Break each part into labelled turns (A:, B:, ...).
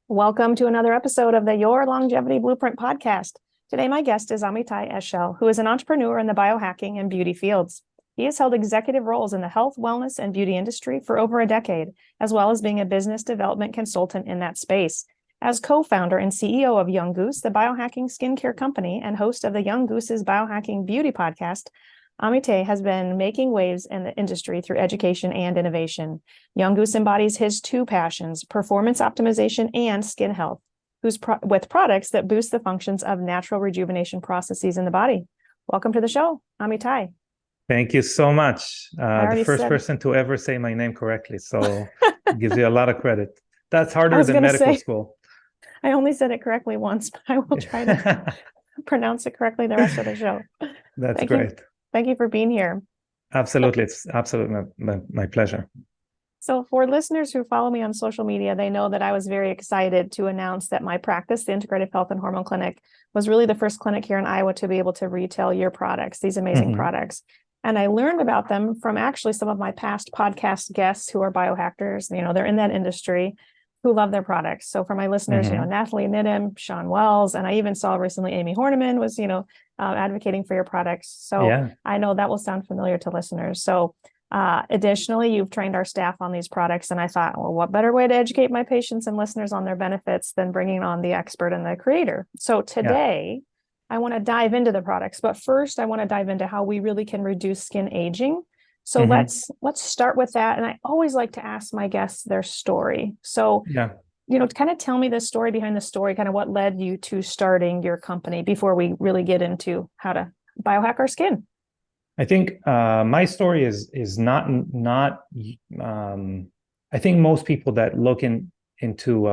A: Welcome to another episode of the Your Longevity Blueprint podcast. Today, my guest is Amitay Eshel, who is an entrepreneur in the biohacking and beauty fields. He has held executive roles in the health, wellness, and beauty industry for over a decade, as well as being a business development consultant in that space. As co-founder and CEO of Young Goose, the biohacking skincare company, and host of the Young Goose's Biohacking Beauty podcast, Amitay has been making waves in the industry through education and innovation. Young Goose embodies his two passions, performance optimization and skin health, with products that boost the functions of natural rejuvenation processes in the body. Welcome to the show, Amitay.
B: Thank you so much. The first person to ever say my name correctly, so it gives you a lot of credit. That's harder than medical school.
A: I only said it correctly once, but I will try to pronounce it correctly the rest of the show.
B: That's great.
A: Thank you for being here.
B: Absolutely. It's absolutely my pleasure.
A: So for listeners who follow me on social media, they know that I was very excited to announce that my practice, the Integrative Health and Hormone Clinic, was really the first clinic here in Iowa to be able to retail your products, these amazing products. And I learned about them from actually some of my past podcast guests who are biohackers. You know, they're in that industry, who love their products. So for my listeners, you know, Natalie Nidham, Sean Wells, and I even saw recently Amy Horniman was, advocating for your products. So I know that will sound familiar to listeners. So additionally, you've trained our staff on these products. And I thought, well, what better way to educate my patients and listeners on their benefits than bringing on the expert and the creator? So today, I want to dive into the products. But first, I want to dive into how we really can reduce skin aging. So let's start with that. And I always like to ask my guests their story. So, kind of tell me the story behind the story, kind of what led you to starting your company before we really get into how to biohack our skin.
B: I think my story is not. I think most people that look into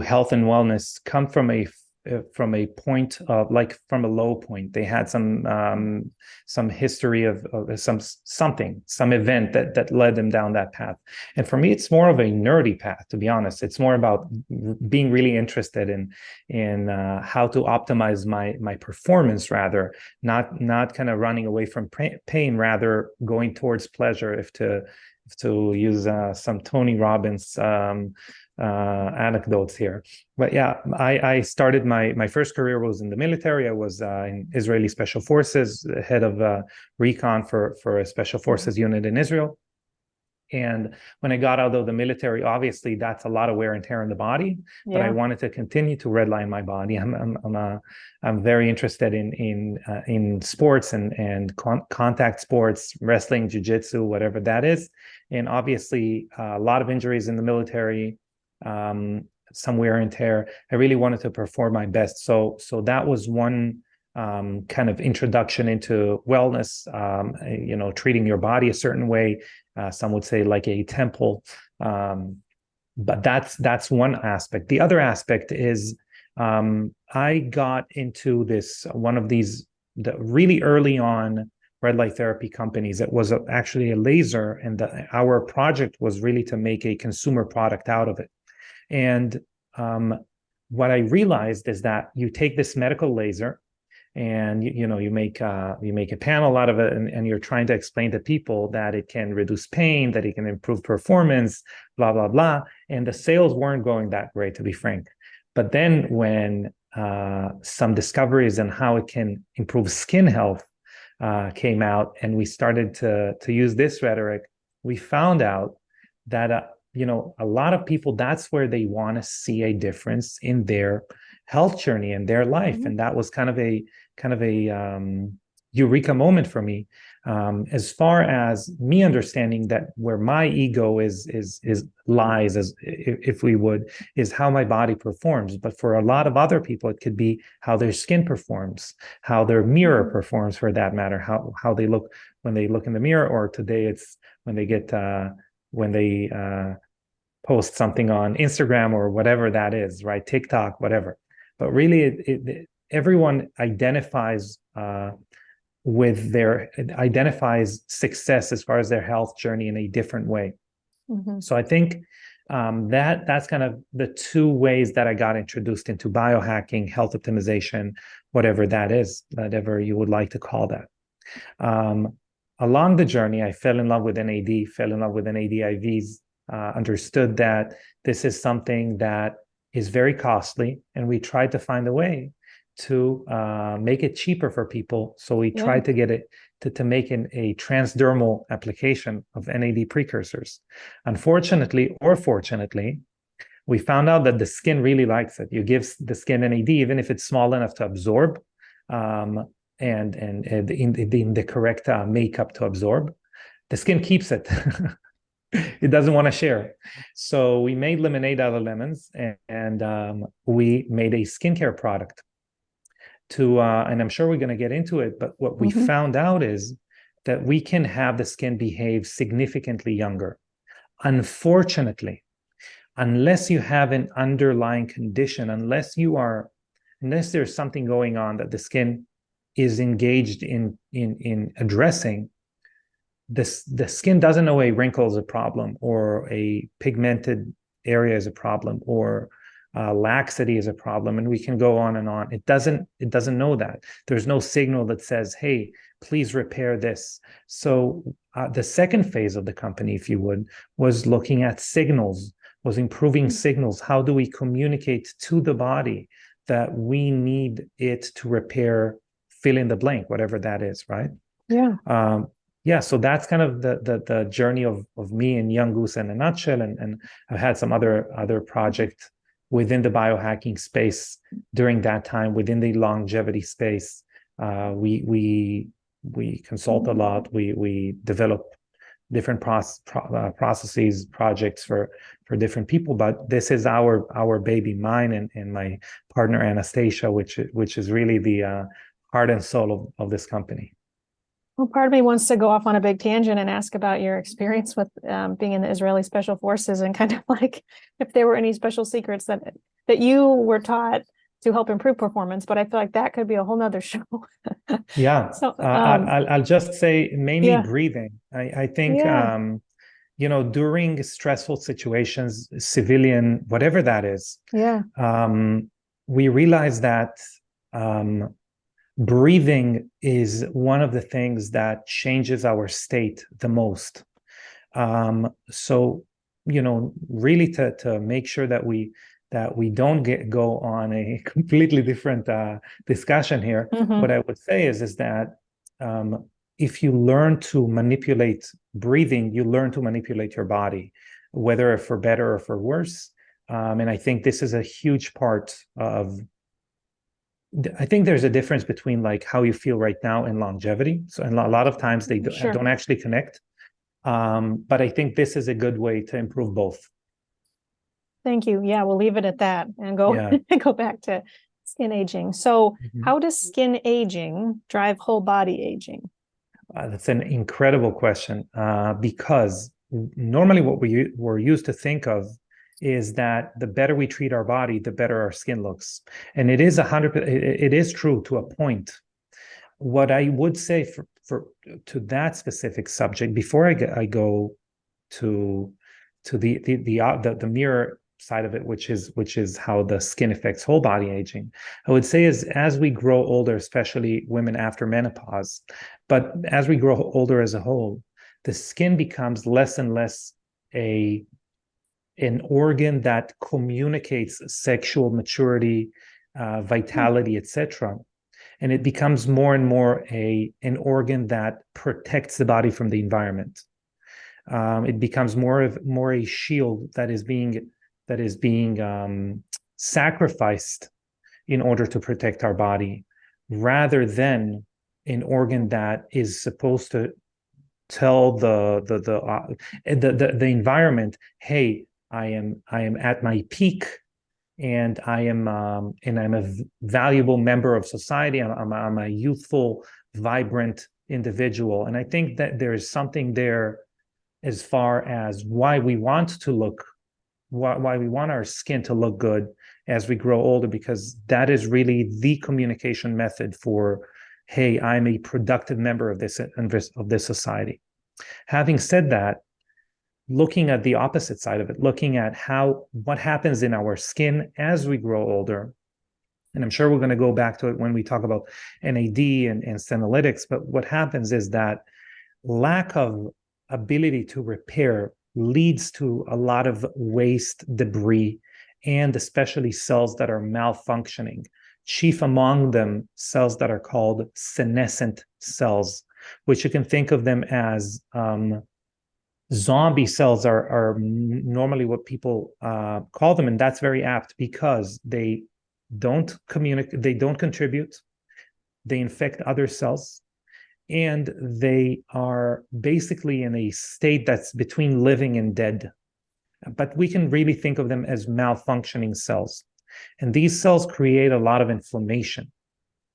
B: health and wellness come from a point of, like, from a low point. They had some history of some event that led them down that path. And for me, it's more of a nerdy path, to be honest. It's more about being really interested in how to optimize my performance, rather not kind of running away from pain, rather going towards pleasure, if to use some Tony Robbins anecdotes here. But I started my first career was in the military. I was in Israeli Special Forces, head of recon for a Special Forces unit in Israel. And when I got out of the military, obviously that's a lot of wear and tear on the body. But I wanted to continue to redline my body. I'm very interested in sports and contact sports, wrestling, jiu-jitsu, whatever that is. And obviously a lot of injuries in the military, some wear and tear. I really wanted to perform my best. So that was one kind of introduction into wellness, treating your body a certain way. Some would say like a temple. But that's one aspect. The other aspect is I got into one of these really early on red light therapy companies. It was actually a laser, and our project was really to make a consumer product out of it. And what I realized is that you take this medical laser, and you make a panel out of it, and you're trying to explain to people that it can reduce pain, that it can improve performance, blah blah blah. And the sales weren't going that great, to be frank. But then when some discoveries on how it can improve skin health came out, and we started to use this rhetoric, we found out that a lot of people, that's where they want to see a difference in their health journey and their life. And that was kind of a eureka moment for me, as far as me understanding that where my ego lies, as if we would, is how my body performs. But for a lot of other people, it could be how their skin performs, how their mirror performs, for that matter, how they look when they look in the mirror, or today it's when they post something on Instagram or whatever that is, right? TikTok, whatever. But really, everyone identifies identifies success as far as their health journey in a different way. So I think that's kind of the two ways that I got introduced into biohacking, health optimization, whatever that is, whatever you would like to call that. Along the journey, I fell in love with NAD, fell in love with NAD IVs, understood that this is something that is very costly, and we tried to find a way to make it cheaper for people. So we tried to get it to make a transdermal application of NAD precursors. Unfortunately, or fortunately, we found out that the skin really likes it. You give the skin NAD, even if it's small enough to absorb, and in the correct makeup to absorb, the skin keeps it. It doesn't want to share. So we made lemonade out of lemons, and we made a skincare product and I'm sure we're going to get into it, but what we found out is that we can have the skin behave significantly younger. Unfortunately, unless you have an underlying condition, unless there's something going on that the skin is engaged in addressing, the skin doesn't know a wrinkle is a problem, or a pigmented area is a problem, or laxity is a problem, and we can go on and on. It doesn't know that. There's no signal that says, hey, please repair this. So the second phase of the company, if you would, was looking at signals, was improving signals. How do we communicate to the body that we need it to repair, fill in the blank, whatever that is, right? So that's kind of the journey of me and Young Goose in a nutshell. And I've had some other projects within the biohacking space during that time, within the longevity space. We consult a lot. We develop different processes, projects for different people. But this is our baby, mine and my partner Anastasia, which is really the heart and soul of this company.
A: Well, part of me wants to go off on a big tangent and ask about your experience with being in the Israeli Special Forces, and kind of like if there were any special secrets that you were taught to help improve performance. But I feel like that could be a whole nother show.
B: So I'll just say mainly breathing. I think during stressful situations, civilian, whatever that is, we realize that breathing is one of the things that changes our state the most. So, really to make sure that we don't go on a completely different discussion here, what I would say is that if you learn to manipulate breathing, you learn to manipulate your body, whether for better or for worse. And I think this is a huge part of. I think there's a difference between like how you feel right now and longevity. So, and a lot of times they don't actually connect. But I think this is a good way to improve both.
A: Thank you. Yeah, we'll leave it at that and go back to skin aging. So how does skin aging drive whole body aging?
B: That's an incredible question, because normally what we're used to think of is that the better we treat our body, the better our skin looks. And it is it is true to a point. What I would say to that specific subject, before I go to the mirror side of it, which is how the skin affects whole body aging, I would say is as we grow older, especially women after menopause, but as we grow older as a whole, the skin becomes less and less an organ that communicates sexual maturity, vitality, etc. And it becomes more and more an organ that protects the body from the environment. It becomes more a shield that is being sacrificed in order to protect our body, rather than an organ that is supposed to tell the environment, hey, I am at my peak, and I'm a valuable member of society. I'm a youthful, vibrant individual, and I think that there is something there as far as why we want our skin to look good as we grow older, because that is really the communication method for, hey, I'm a productive member of this society. Having said that, looking at the opposite side of it, looking at what happens in our skin as we grow older, and I'm sure we're going to go back to it when we talk about NAD and senolytics, but what happens is that lack of ability to repair leads to a lot of waste, debris, and especially cells that are malfunctioning. Chief among them, cells that are called senescent cells, which you can think of them as zombie cells are normally what people call them, and that's very apt because they don't communicate, they don't contribute, they infect other cells, and they are basically in a state that's between living and dead. But we can really think of them as malfunctioning cells. And these cells create a lot of inflammation.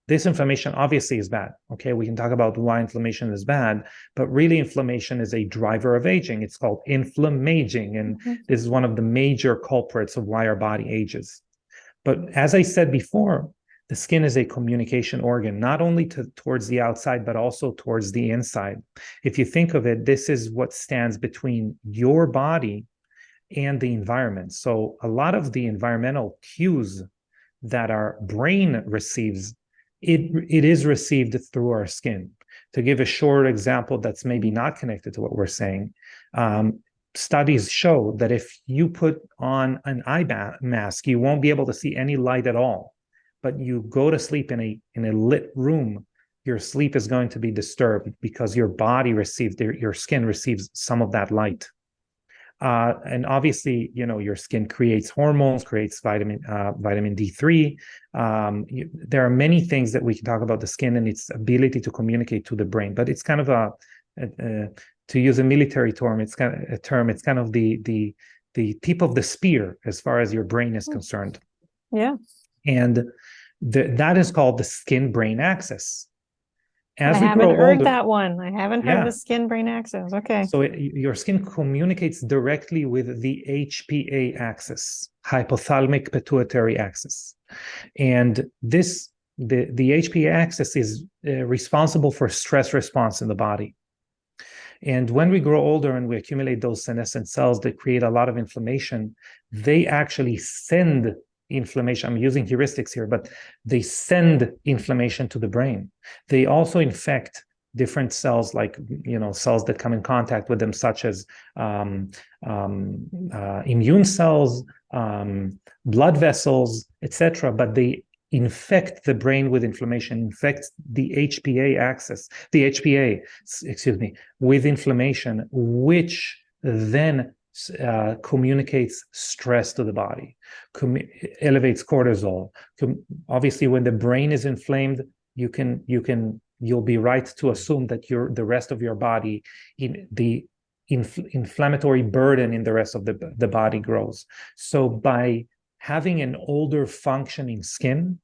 B: This inflammation obviously is bad. Okay, we can talk about why inflammation is bad, but really inflammation is a driver of aging. It's called inflammaging, and this is one of the major culprits of why our body ages. But as I said before, the skin is a communication organ, not only towards the outside, but also towards the inside. If you think of it, this is what stands between your body and the environment. So a lot of the environmental cues that our brain receives, it is received through our skin. To give a short example that's maybe not connected to what we're saying, studies show that if you put on an eye mask, you won't be able to see any light at all. But you go to sleep in a lit room, your sleep is going to be disturbed because your body receives, your skin receives some of that light. And obviously, your skin creates hormones, creates vitamin D3. There are many things that we can talk about the skin and its ability to communicate to the brain, but it's kind of to use a military term, it's kind of the tip of the spear as far as your brain is concerned.
A: Yeah.
B: And that is called the skin-brain axis. As
A: I haven't heard that one. I haven't heard the skin-brain axis. Okay.
B: So your skin communicates directly with the HPA axis, hypothalamic pituitary axis. And the HPA axis is responsible for stress response in the body. And when we grow older and we accumulate those senescent cells that create a lot of inflammation, they actually send inflammation. I'm using heuristics here, but they send inflammation to the brain. They also infect different cells, like cells that come in contact with them, such as immune cells, blood vessels, etc. But they infect the brain with inflammation, infect the HPA, with inflammation, which then communicates stress to the body, elevates cortisol. Obviously, when the brain is inflamed, you'll be right to assume that the rest of your body, the inflammatory burden in the rest of the body grows. So by having an older functioning skin,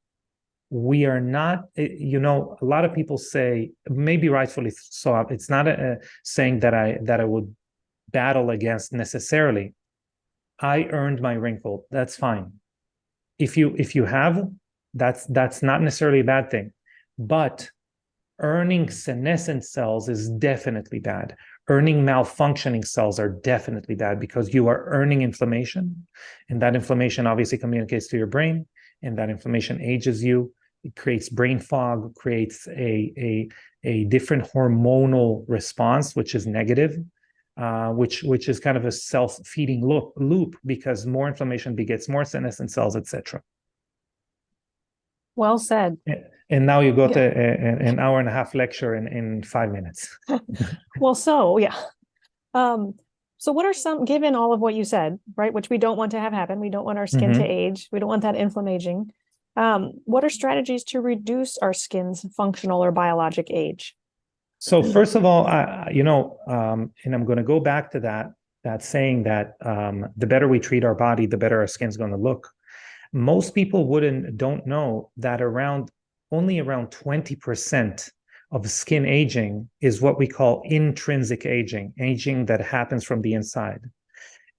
B: we are not, a lot of people say, maybe rightfully so, it's not saying that I would battle against necessarily. I earned my wrinkle. That's fine. If you have, that's not necessarily a bad thing. But earning senescent cells is definitely bad. Earning malfunctioning cells are definitely bad because you are earning inflammation, and that inflammation obviously communicates to your brain, and that inflammation ages you. It creates brain fog, creates a different hormonal response, which is negative. Which is kind of a self-feeding loop because more inflammation begets more senescent cells, etc.
A: Well said.
B: And now you got an hour and a half lecture in 5 minutes.
A: Well, so what are some, given all of what you said, right, which we don't want to have happen, we don't want our skin to age, we don't want that inflammation. What are strategies to reduce our skin's functional or biologic age?
B: So first of all, and I'm going to go back to that saying that the better we treat our body, the better our skin's going to look. Most people don't know that only around 20% of skin aging is what we call intrinsic aging that happens from the inside.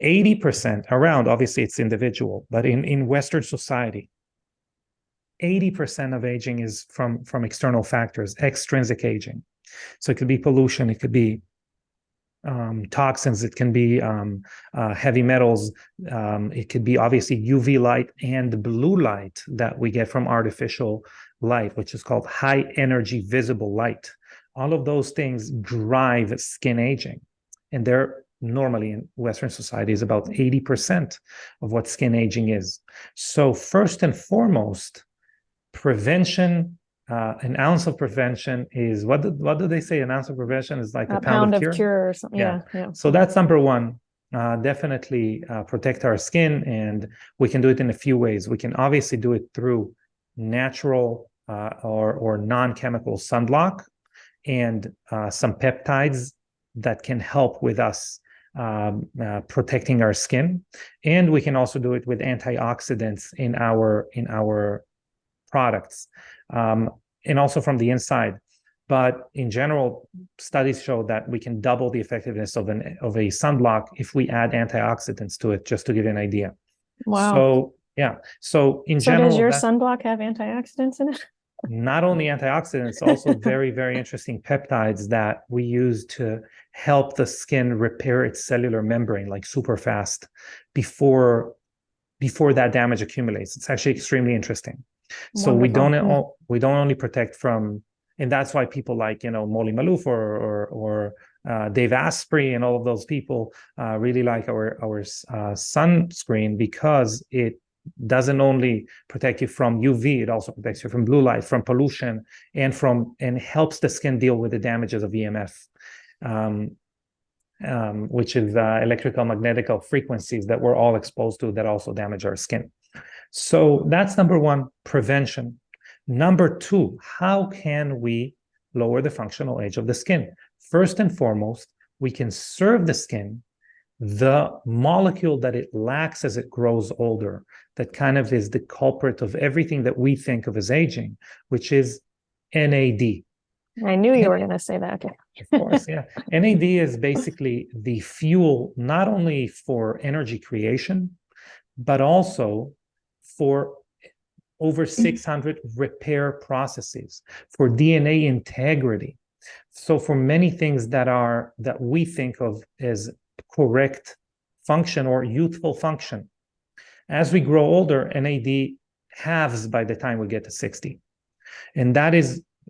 B: 80% obviously it's individual, but in Western society, 80% of aging is from external factors, extrinsic aging. So it could be pollution, it could be toxins, it can be heavy metals, it could be obviously UV light and blue light that we get from artificial light, which is called high energy visible light. All of those things drive skin aging. And they're normally in Western society is about 80% of what skin aging is. So first and foremost, prevention, an ounce of prevention is, what do they say? An ounce of prevention is like a pound of cure
A: or something. Yeah.
B: So that's number one. Definitely protect our skin, and we can do it in a few ways. We can obviously do it through natural or non-chemical sunblock and some peptides that can help with us protecting our skin. And we can also do it with antioxidants in our products, and also from the inside. But in general, studies show that we can double the effectiveness of a sunblock if we add antioxidants to it, just to give you an idea.
A: Wow.
B: So yeah. So in general,
A: does your sunblock have antioxidants in it?
B: Not only antioxidants, also very, very interesting peptides that we use to help the skin repair its cellular membrane like super fast before that damage accumulates. It's actually extremely interesting. So we don't only protect from, and that's why people like, Molly Maloof or Dave Asprey and all of those people really like our sunscreen, because it doesn't only protect you from UV, it also protects you from blue light, from pollution, and helps the skin deal with the damages of EMF, which is electrical magnetical frequencies that we're all exposed to that also damage our skin. So that's number one, prevention. Number two, how can we lower the functional age of the skin? First and foremost, we can serve the skin the molecule that it lacks as it grows older, that kind of is the culprit of everything that we think of as aging, which is NAD.
A: I knew you were going to say that. Okay.
B: Of course, yeah. NAD is basically the fuel, not only for energy creation, but also for over 600 repair processes, for DNA integrity. So for many things that we think of as correct function or youthful function, as we grow older, NAD halves by the time we get to 60.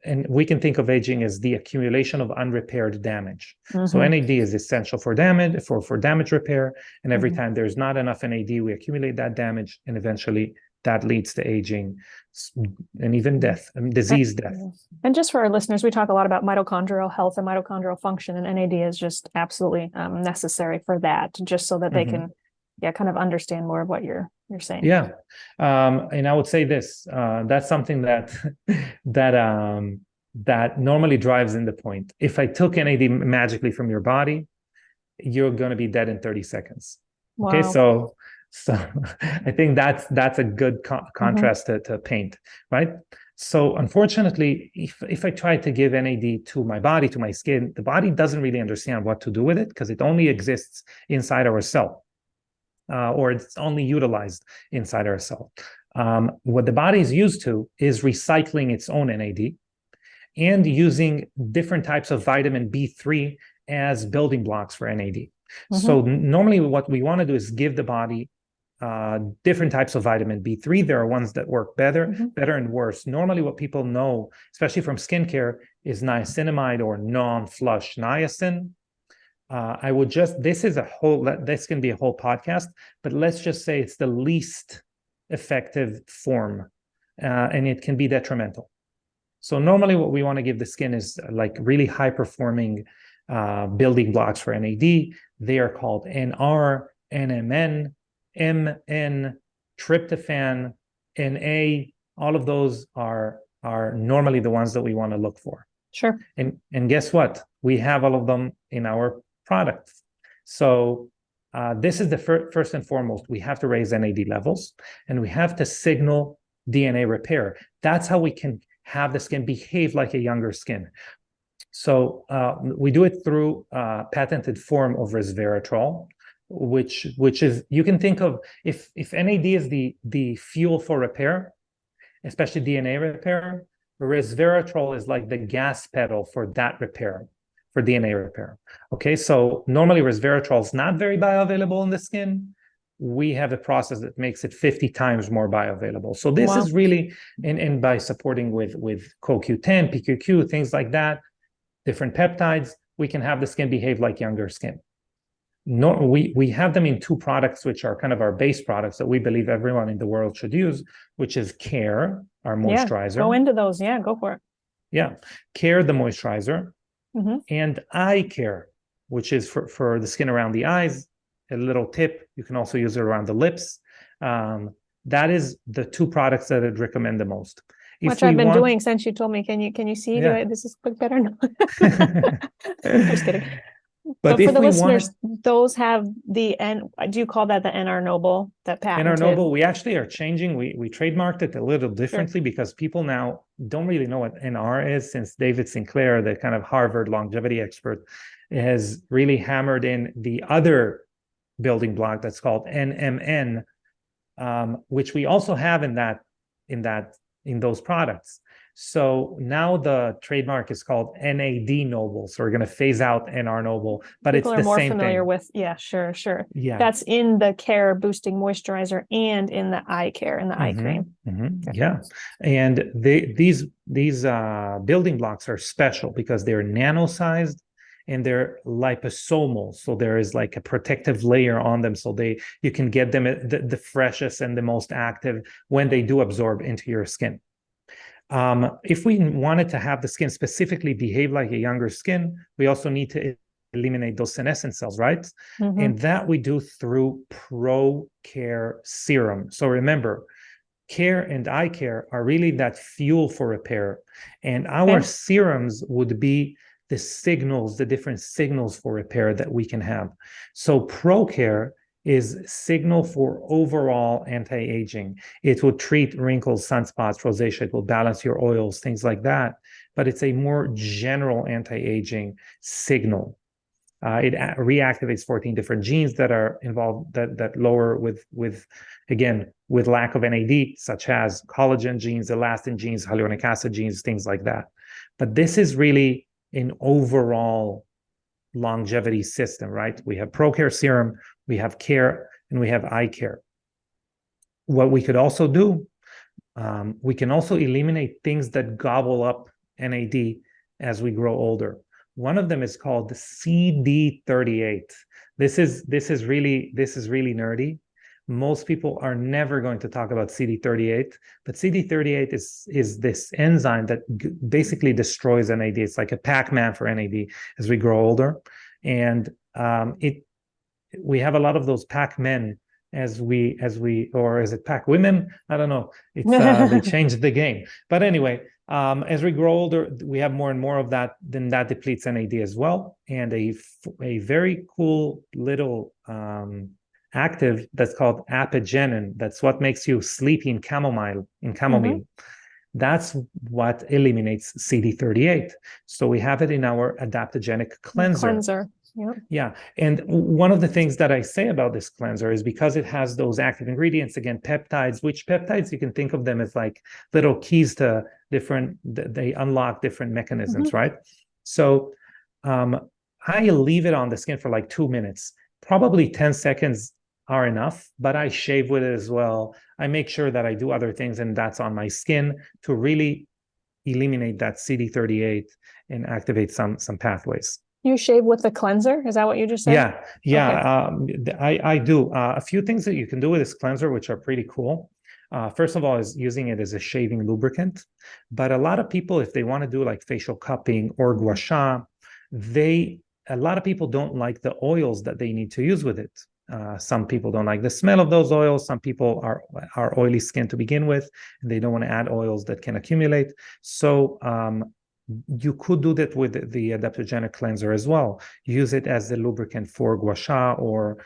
B: And we can think of aging as the accumulation of unrepaired damage. Mm-hmm. So NAD is essential for damage repair. And every time there's not enough NAD, we accumulate that damage, and eventually that leads to aging and even death, disease death.
A: And just for our listeners, we talk a lot about mitochondrial health and mitochondrial function, and NAD is just absolutely necessary for that, just so that they can kind of understand more of what you're saying. Yeah.
B: And I would say this, that's something that normally drives in the point. If I took NAD magically from your body, you're going to be dead in 30 seconds. Wow. Okay, so I think that's a good contrast to paint, right? So unfortunately, if I try to give NAD to my body, to my skin, the body doesn't really understand what to do with it, because it only exists inside our cell, or it's only utilized inside our cell. What the body is used to is recycling its own NAD and using different types of vitamin B3 as building blocks for NAD. So normally what we want to do is give the body different types of vitamin B3. There are ones that work better and worse. Normally what people know, especially from skincare, is niacinamide or non-flush niacin. This can be a whole podcast, but let's just say it's the least effective form, and it can be detrimental. So normally what we want to give the skin is like really high performing building blocks for NAD. They are called NR, NMN, MN, tryptophan, NA. All of those are normally the ones that we want to look for.
A: Sure.
B: And guess what? We have all of them in our products. So this is the first and foremost. We have to raise NAD levels, and we have to signal DNA repair. That's how we can have the skin behave like a younger skin. So we do it through a patented form of resveratrol, which is, you can think of, if NAD is the fuel for repair, especially DNA repair, resveratrol is like the gas pedal for that repair, for DNA repair. Okay, so normally resveratrol is not very bioavailable in the skin. We have a process that makes it 50 times more bioavailable. So this is really, and by supporting with CoQ10, PQQ, things like that, different peptides, we can have the skin behave like younger skin. No, we have them in two products, which are kind of our base products that we believe everyone in the world should use, which is Care, our
A: Yeah,
B: moisturizer.
A: go into those. Yeah, go for it.
B: Yeah, Care, the moisturizer,
A: Mm-hmm.
B: and Eye Care, which is for the skin around the eyes. A little tip, you can also use it around the lips. That is the two products that I'd recommend the most.
A: Which I've been doing since you told me. Can you see?
B: Yeah.
A: This is quick better. No. Just kidding.
B: But
A: for
B: if
A: the
B: we
A: listeners,
B: wanted,
A: those have the N. Do you call that the NR Noble, that patented?
B: NR Noble, we actually are changing. We trademarked it a little differently
A: Sure.
B: because people now don't really know what NR is, since David Sinclair, the kind of Harvard longevity expert, has really hammered in the other building block that's called NMN, which we also have in those products. So now the trademark is called NAD Noble. So we're going to phase out NR Noble, but
A: People
B: it's the
A: are more
B: same
A: familiar
B: thing.
A: with. Yeah, sure.
B: Yeah,
A: that's in the Care boosting moisturizer and in the Eye Care and the eye cream.
B: Okay. Yeah, and these building blocks are special because they're nano-sized and they're liposomal, so there is like a protective layer on them, so you can get them the freshest and the most active when they do absorb into your skin. If we wanted to have the skin specifically behave like a younger skin, we also need to eliminate those senescent cells, right?
A: Mm-hmm.
B: And that we do through Pro Care Serum. So remember, Care and Eye Care are really that fuel for repair, and our serums would be the different signals for repair that we can have. So Pro Care is signal for overall anti-aging. It will treat wrinkles, sunspots, rosacea. It will balance your oils, things like that. But it's a more general anti-aging signal. It reactivates 14 different genes that are involved that lower with lack of NAD, such as collagen genes, elastin genes, hyaluronic acid genes, things like that. But this is really an overall longevity system, right? We have Pro Care Serum, we have Care, and we have Eye Care. What we could also do, we can also eliminate things that gobble up NAD as we grow older. One of them is called the CD38. This is really nerdy. Most people are never going to talk about CD38, but CD38 is this enzyme that basically destroys NAD. It's like a Pac-Man for NAD as we grow older, and we have a lot of those Pac-Men or is it Pac women? I don't know. It's they changed the game, but anyway. As we grow older, we have more and more of that. Then that depletes NAD as well, and a very cool little active that's called apigenin. That's what makes you sleepy in chamomile. Mm-hmm. That's what eliminates CD38. So we have it in our adaptogenic cleanser.
A: Yep.
B: Yeah. And one of the things that I say about this cleanser is because it has those active ingredients, again, peptides, which peptides you can think of them as like little keys to they unlock different mechanisms, mm-hmm. right? So I leave it on the skin for like 2 minutes. Probably 10 seconds are enough, but I shave with it as well. I make sure that I do other things and that's on my skin to really eliminate that CD38 and activate some pathways.
A: You shave with the cleanser? Is that what you just said?
B: Yeah. Okay. I do. A few things that you can do with this cleanser, which are pretty cool. First of all, is using it as a shaving lubricant. But a lot of people, if they want to do like facial cupping or gua sha, a lot of people don't like the oils that they need to use with it. Some people don't like the smell of those oils. Some people are oily skin to begin with, and they don't want to add oils that can accumulate. So you could do that with the adaptogenic cleanser as well. Use it as the lubricant for gua sha or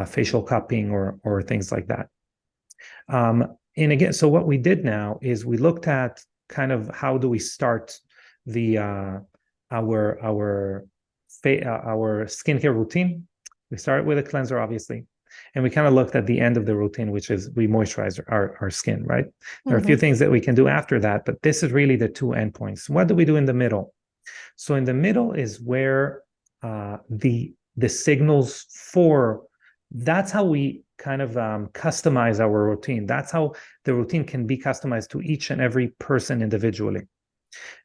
B: facial cupping or things like that. And again, so what we did now is we looked at kind of how do we start the our skincare routine. We started with a cleanser, obviously, and we kind of looked at the end of the routine, which is we moisturize our skin, right? There are a few things that we can do after that, but this is really the two endpoints. What do we do in the middle? So in the middle is where the signals that's how we kind of customize our routine. That's how the routine can be customized to each and every person individually.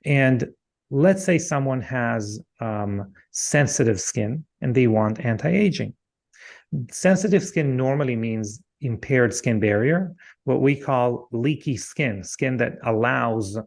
B: And let's say someone has sensitive skin and they want anti-aging. Sensitive skin normally means impaired skin barrier, what we call leaky skin, skin that allows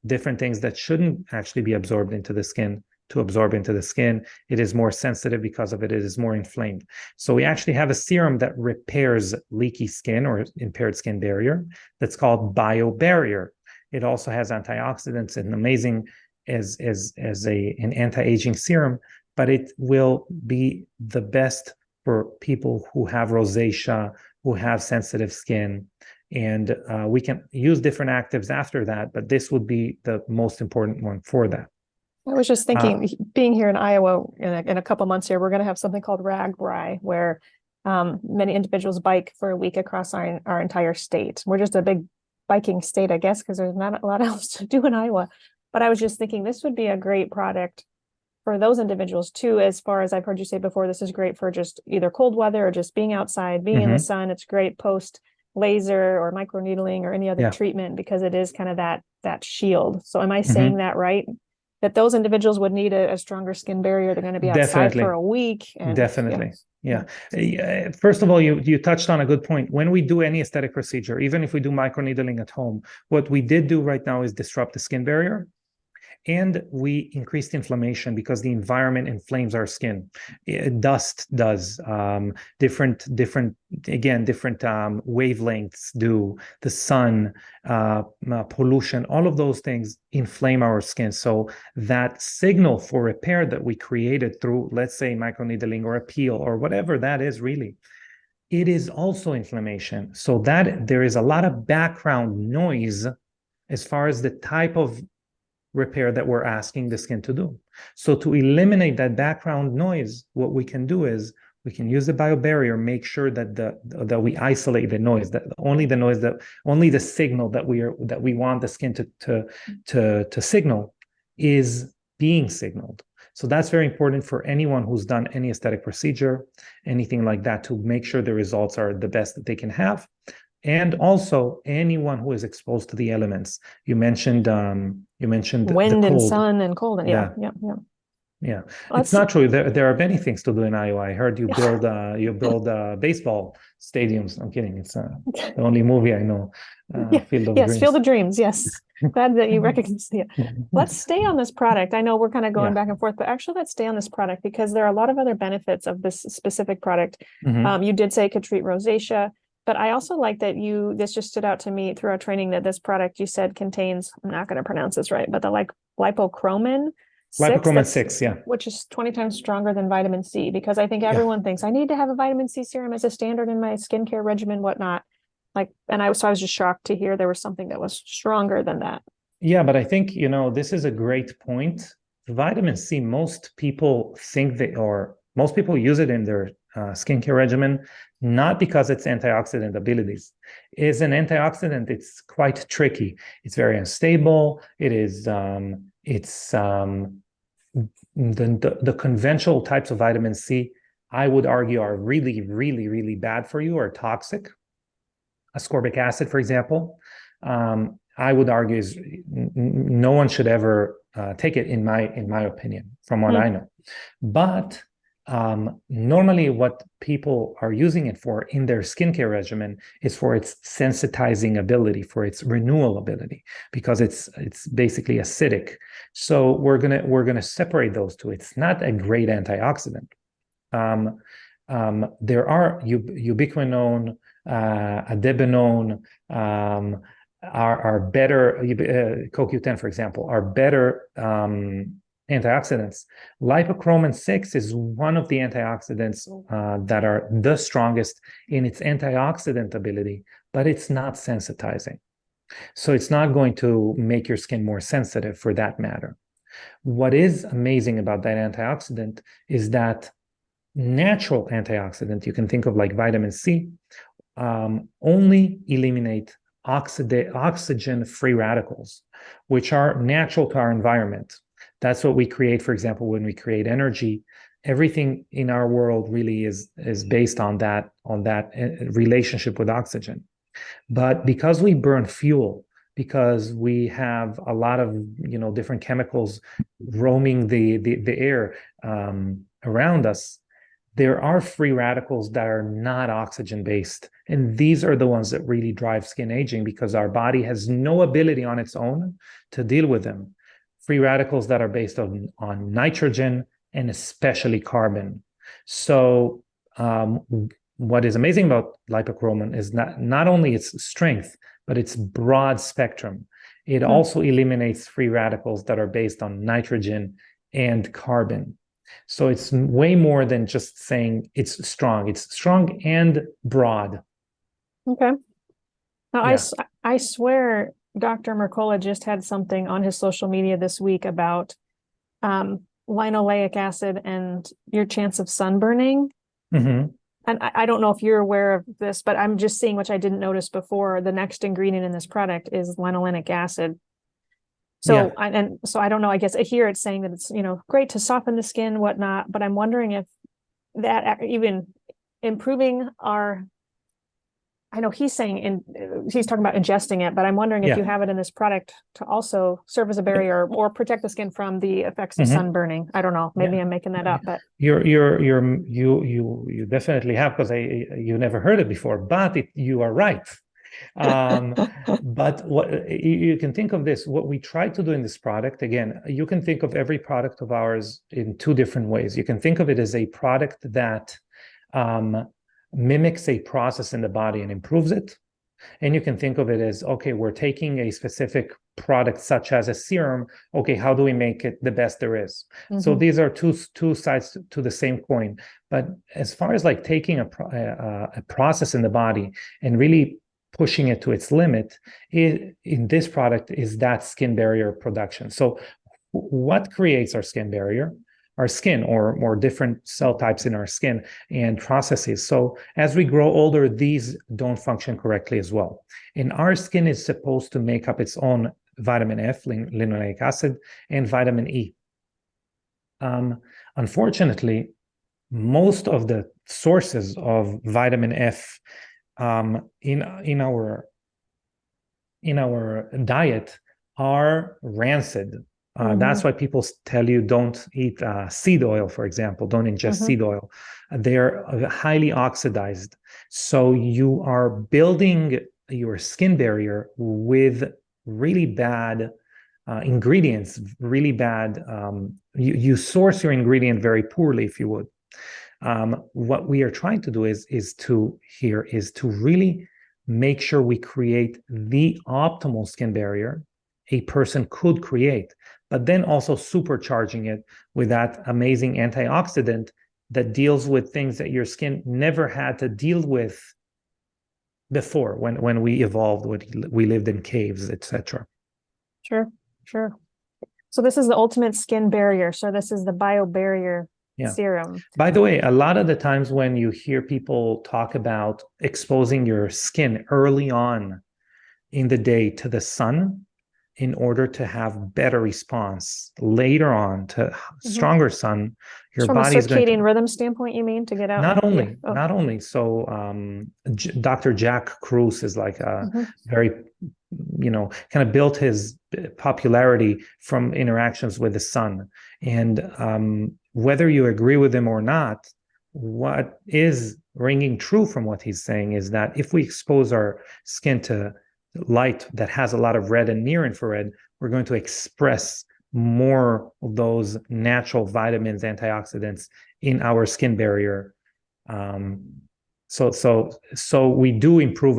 B: different things that shouldn't actually be absorbed into the skin to absorb into the skin. It is more sensitive because of it. It is more inflamed. So we actually have a serum that repairs leaky skin or impaired skin barrier that's called BioBarrier. It also has antioxidants and amazing as an anti-aging serum, but it will be the best for people who have rosacea, who have sensitive skin. And we can use different actives after that, but this would be the most important one for that.
A: I was just thinking, being here in Iowa in a couple months here, we're going to have something called RAGBRAI, where many individuals bike for a week across our entire state. We're just a big biking state, I guess, because there's not a lot else to do in Iowa. But I was just thinking this would be a great product for those individuals too, as far as I've heard you say before, this is great for just either cold weather or just being outside, being in the sun. It's great post laser or microneedling or any other treatment, because it is kind of that shield. So am I saying that right? That those individuals would need a stronger skin barrier. They're going to be outside for a week. And,
B: First of all, you touched on a good point. When we do any aesthetic procedure, even if we do microneedling at home, what we did do right now is disrupt the skin barrier. And we increased inflammation because the environment inflames our skin. Dust does, different wavelengths do, the sun, pollution, all of those things inflame our skin. So that signal for repair that we created through, let's say, microneedling or a peel or whatever that is really, it is also inflammation. So that there is a lot of background noise as far as the type of repair that we're asking the skin to do. So to eliminate that background noise, what we can do is we can use the biobarrier, make sure that we isolate the noise, that only the signal that we want the skin to signal is being signaled. So that's very important for anyone who's done any aesthetic procedure, anything like that, to make sure the results are the best that they can have. And also anyone who is exposed to the elements. You mentioned
A: wind and sun and cold. Yeah.
B: It's not true. There are many things to do in Iowa. I heard you build baseball stadiums. I'm kidding. It's the only movie I know. Field of Dreams.
A: Field of Dreams. Yes. Glad that you recognize it. Let's stay on this product. I know we're kind of going back and forth, but actually let's stay on this product because there are a lot of other benefits of this specific product. You did say it could treat rosacea. But I also like that this just stood out to me through our training that this product you said contains, I'm not going to pronounce this right, but the lipochromin
B: 6,
A: which is 20 times stronger than vitamin C, because I think everyone thinks I need to have a vitamin C serum as a standard in my skincare regimen, whatnot. I was just shocked to hear there was something that was stronger than that.
B: Yeah, but I think, this is a great point. Vitamin C, most people use it in their skincare regimen, not because it's antioxidant abilities. As an antioxidant, it's quite tricky. It's very unstable. It is, the conventional types of vitamin C, I would argue, are really, really, really bad for you or toxic. Ascorbic acid, for example, I would argue is no one should ever take it in my opinion, from what I know. But normally what people are using it for in their skincare regimen is for its sensitizing ability, for its renewal ability, because it's basically acidic. So we're gonna separate those two. It's not a great antioxidant. There are ubiquinone, adebenone, are better, CoQ10, for example, are better antioxidants. Lipochromin 6 is one of the antioxidants that are the strongest in its antioxidant ability, but it's not sensitizing. So it's not going to make your skin more sensitive for that matter. What is amazing about that antioxidant is that natural antioxidant, you can think of like vitamin C, only eliminate oxygen-free radicals, which are natural to our environment. That's what we create, for example, when we create energy. Everything in our world really is based on that relationship with oxygen. But because we burn fuel, because we have a lot of different chemicals roaming the air around us, there are free radicals that are not oxygen based. And these are the ones that really drive skin aging because our body has no ability on its own to deal with them. Free radicals that are based on nitrogen and especially carbon. So what is amazing about lipochroman is not only its strength, but its broad spectrum. It also eliminates free radicals that are based on nitrogen and carbon. So it's way more than just saying it's strong. It's strong and broad.
A: Okay. Now,
B: Yeah.
A: I swear Dr. Mercola just had something on his social media this week about linoleic acid and your chance of sunburning.
B: Mm-hmm.
A: And I don't know if you're aware of this, but I'm just seeing, which I didn't notice before, the next ingredient in this product is linolenic acid. So, so I don't know, I guess here it's saying that it's, great to soften the skin, whatnot, but I'm wondering if that even improving I know he's saying he's talking about ingesting it, but I'm wondering if you have it in this product to also serve as a barrier or protect the skin from the effects of sunburning. I don't know. Maybe I'm making that up, but
B: you definitely have, because you never heard it before, but you are right. But what you can think of this, what we try to do in this product, again, you can think of every product of ours in two different ways. You can think of it as a product that mimics a process in the body and improves it. And you can think of it as, okay, we're taking a specific product such as a serum. Okay, how do we make it the best there is? Mm-hmm. So these are two sides to the same coin. But as far as like taking a process in the body and really pushing it to its limit, in this product is that skin barrier production. So what creates our skin barrier? Our skin, or different cell types in our skin and processes. So as we grow older, these don't function correctly as well. And our skin is supposed to make up its own vitamin F, linoleic acid, and vitamin E. Unfortunately, most of the sources of vitamin F in our diet are rancid. That's why people tell you don't eat seed oil, for example, don't ingest seed oil. They're highly oxidized. So you are building your skin barrier with really bad ingredients, really bad. You source your ingredient very poorly, if you would. What we are trying to do is to really make sure we create the optimal skin barrier a person could create, but then also supercharging it with that amazing antioxidant that deals with things that your skin never had to deal with before when we evolved, when we lived in caves, etc.
A: Sure. So this is the ultimate skin barrier. So this is the BioBarrier serum.
B: By the way, a lot of the times when you hear people talk about exposing your skin early on in the day to the sun, in order to have better response later on to stronger sun, your body is going to...
A: From a circadian rhythm standpoint, you mean, to get out?
B: Not only. So Dr. Jack Kruse is like a very, kind of built his popularity from interactions with the sun. And whether you agree with him or not, what is ringing true from what he's saying is that if we expose our skin to light that has a lot of red and near infrared, we're going to express more of those natural vitamins, antioxidants in our skin barrier. So we do improve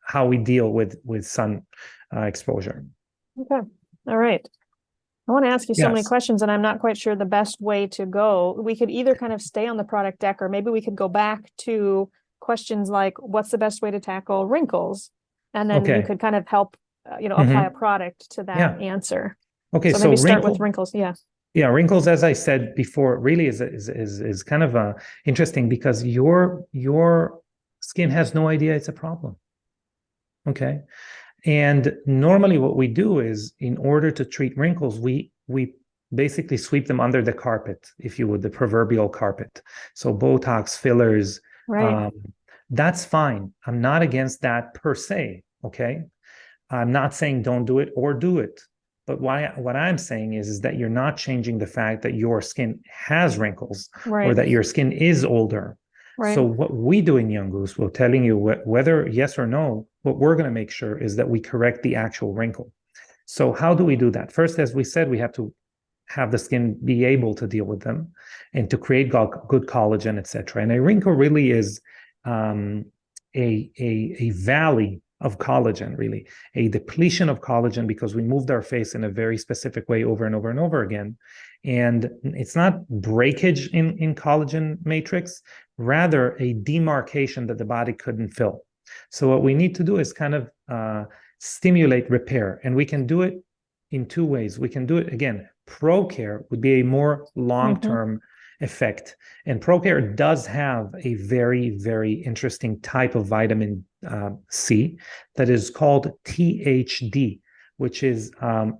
B: how we deal with sun exposure.
A: Okay. All right. I want to ask you so many questions, and I'm not quite sure the best way to go. We could either kind of stay on the product deck, or maybe we could go back to questions like, what's the best way to tackle wrinkles? And then you could kind of help, apply a product to that answer. Okay, so maybe start with wrinkles.
B: Yeah, wrinkles, as I said before, really is kind of interesting because your skin has no idea it's a problem. Okay, and normally what we do is, in order to treat wrinkles, we basically sweep them under the carpet, if you would, the proverbial carpet. So Botox, fillers,
A: right.
B: That's fine. I'm not against that per se. Okay. I'm not saying don't do it or do it. But what I'm saying is that you're not changing the fact that your skin has wrinkles or
A: Right.
B: that your skin is older.
A: Right.
B: So what we do in Young Goose, we're telling you whether yes or no, what we're going to make sure is that we correct the actual wrinkle. So how do we do that? First, as we said, we have to have the skin be able to deal with them and to create good collagen, etc. And a wrinkle really is a valley of collagen, really, a depletion of collagen because we moved our face in a very specific way over and over and over again. And it's not breakage in collagen matrix, rather a demarcation that the body couldn't fill. So what we need to do is kind of stimulate repair. And we can do it in two ways. We can do it, again, ProCare would be a more long-term effect. And ProCare does have a very, very interesting type of vitamin C that is called THD, which is an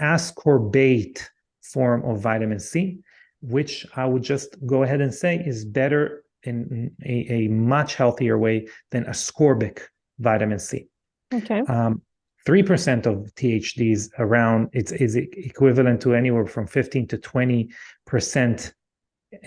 B: ascorbate form of vitamin C, which I would just go ahead and say is better in a much healthier way than ascorbic vitamin C.
A: Okay.
B: 3% of THDs around is equivalent to anywhere from 15 to 20%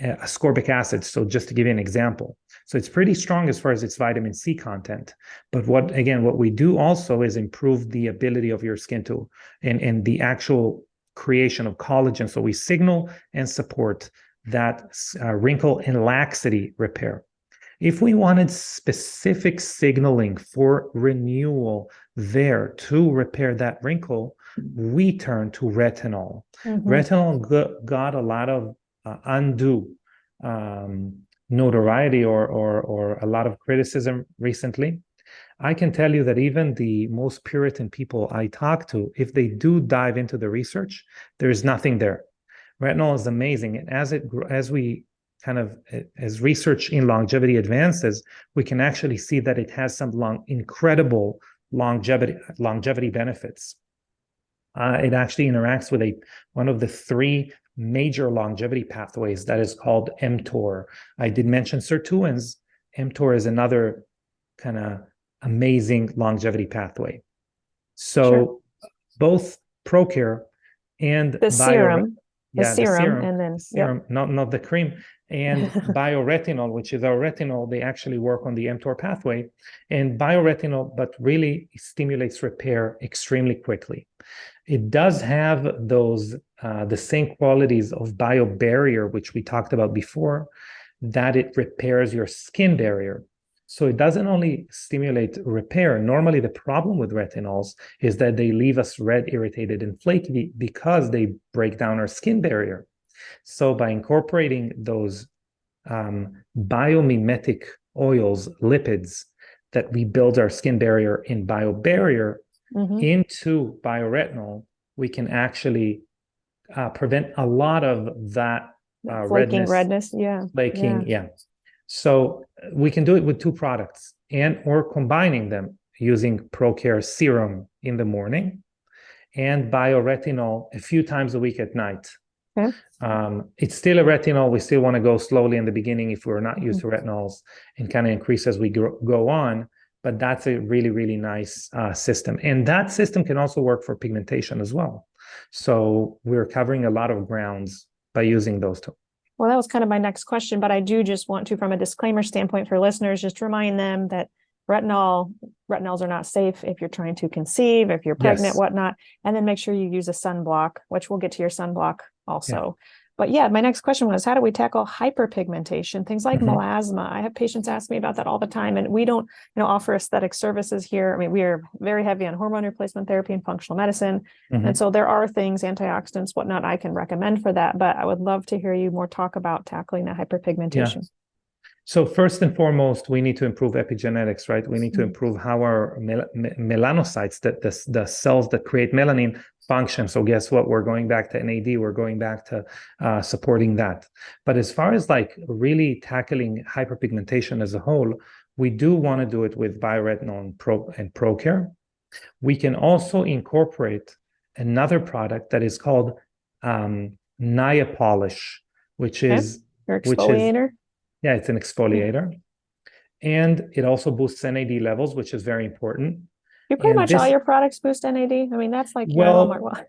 B: ascorbic acid. So just to give you an example. So it's pretty strong as far as its vitamin C content. But what we do also is improve the ability of your skin to, and the actual creation of collagen. So we signal and support that wrinkle and laxity repair. If we wanted specific signaling for renewal there to repair that wrinkle, we turn to retinol. Retinol got a lot of undue notoriety or a lot of criticism recently. I can tell you that even the most Puritan people I talk to, if they do dive into the research, there is nothing there. Retinol is amazing, and as research in longevity advances, we can actually see that it has some incredible longevity benefits. It actually interacts with one of the three major longevity pathways that is called mTOR. I did mention sirtuins. mTOR is another kind of amazing longevity pathway. So both ProCare and
A: the serum.
B: The serum,
A: and then
B: not the cream, and bioretinol, which is our retinol, they actually work on the mTOR pathway. And bioretinol, but really stimulates repair extremely quickly. It does have those the same qualities of biobarrier, which we talked about before, that it repairs your skin barrier. So it doesn't only stimulate repair. Normally, the problem with retinols is that they leave us red, irritated, and flaky because they break down our skin barrier. So by incorporating those biomimetic oils, lipids that rebuild our skin barrier in biobarrier into bioretinol, we can actually prevent a lot of that
A: redness.
B: Flaking. So we can do it with two products or combining them using ProCare serum in the morning and bioretinol a few times a week at night.
A: Okay.
B: It's still a retinol. We still want to go slowly in the beginning if we're not used to retinols and kind of increase as we go on. But that's a really, really nice system. And that system can also work for pigmentation as well. So we're covering a lot of grounds by using those two.
A: Well, that was kind of my next question, but I do just want to, from a disclaimer standpoint for listeners, just remind them that retinols are not safe if you're trying to conceive, if you're pregnant, whatnot, and then make sure you use a sunblock, which we'll get to your sunblock also. But my next question was, how do we tackle hyperpigmentation, things like melasma? I have patients ask me about that all the time, and we don't, offer aesthetic services here. I mean, we are very heavy on hormone replacement therapy and functional medicine. And so there are things, antioxidants, whatnot, I can recommend for that, but I would love to hear you more talk about tackling that hyperpigmentation.
B: Yeah. So first and foremost, we need to improve epigenetics, right? We need to improve how our melanocytes, the cells that create melanin, function. So guess what? We're going back to NAD. We're going back to supporting that. But as far as really tackling hyperpigmentation as a whole, we do want to do it with bioretinol and ProCare. We can also incorporate another product that is called Niapolish, which is
A: your exfoliator.
B: It's an exfoliator. And it also boosts NAD levels, which is very important.
A: Do pretty
B: And
A: much all
B: this,
A: your products boost NAD? I mean, that's like your hallmark.
B: well,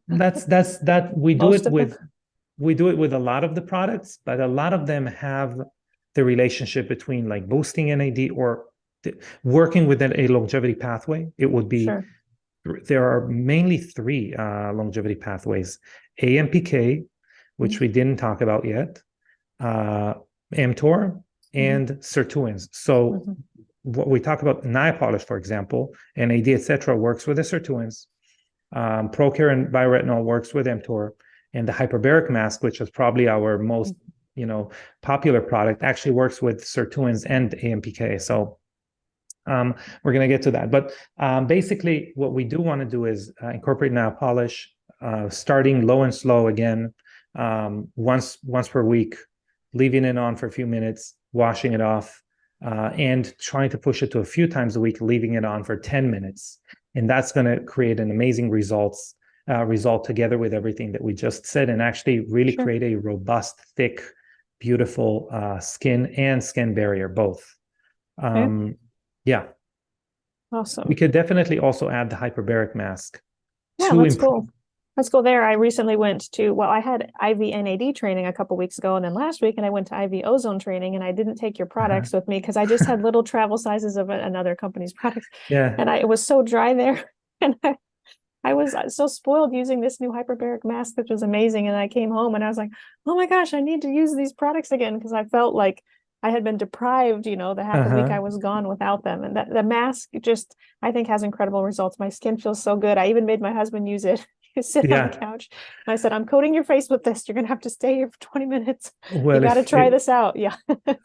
A: Well,
B: that we do
A: most
B: it
A: of them.
B: with a lot of the products, but a lot of them have the relationship between like boosting NAD or working within a longevity pathway. It would be,
A: Sure.
B: there are mainly three longevity pathways: AMPK, which we didn't talk about yet, mTOR, and sirtuins. So what we talk about, nail polish, for example, NAD, etc., works with the sirtuins. ProCare and Bioretinol works with mTOR, and the hyperbaric mask, which is probably our most popular product, actually works with sirtuins and AMPK. So we're going to get to that. But basically, what we do want to do is incorporate nail polish, starting low and slow again, once per week, leaving it on for a few minutes, washing it off, and trying to push it to a few times a week, leaving it on for 10 minutes. And that's going to create an amazing result together with everything that we just said, and actually really create a robust, thick, beautiful skin and skin barrier, both. Yeah.
A: Awesome.
B: We could definitely also add the hyperbaric mask.
A: Yeah, let's go. Let's go there. I recently went to, well, I had IV NAD training a couple weeks ago, and then last week, and I went to IV ozone training, and I didn't take your products with me because I just had little travel sizes of another company's products.
B: Yeah.
A: And it was so dry there. And I was so spoiled using this new hyperbaric mask, which was amazing. And I came home and I was like, oh my gosh, I need to use these products again, because I felt like I had been deprived, the half a week I was gone without them. And the mask just, I think, has incredible results. My skin feels so good. I even made my husband use it. He sit on the couch. And I said, I'm coating your face with this. You're going to have to stay here for 20 minutes.
B: Well,
A: you got to try this out. Yeah.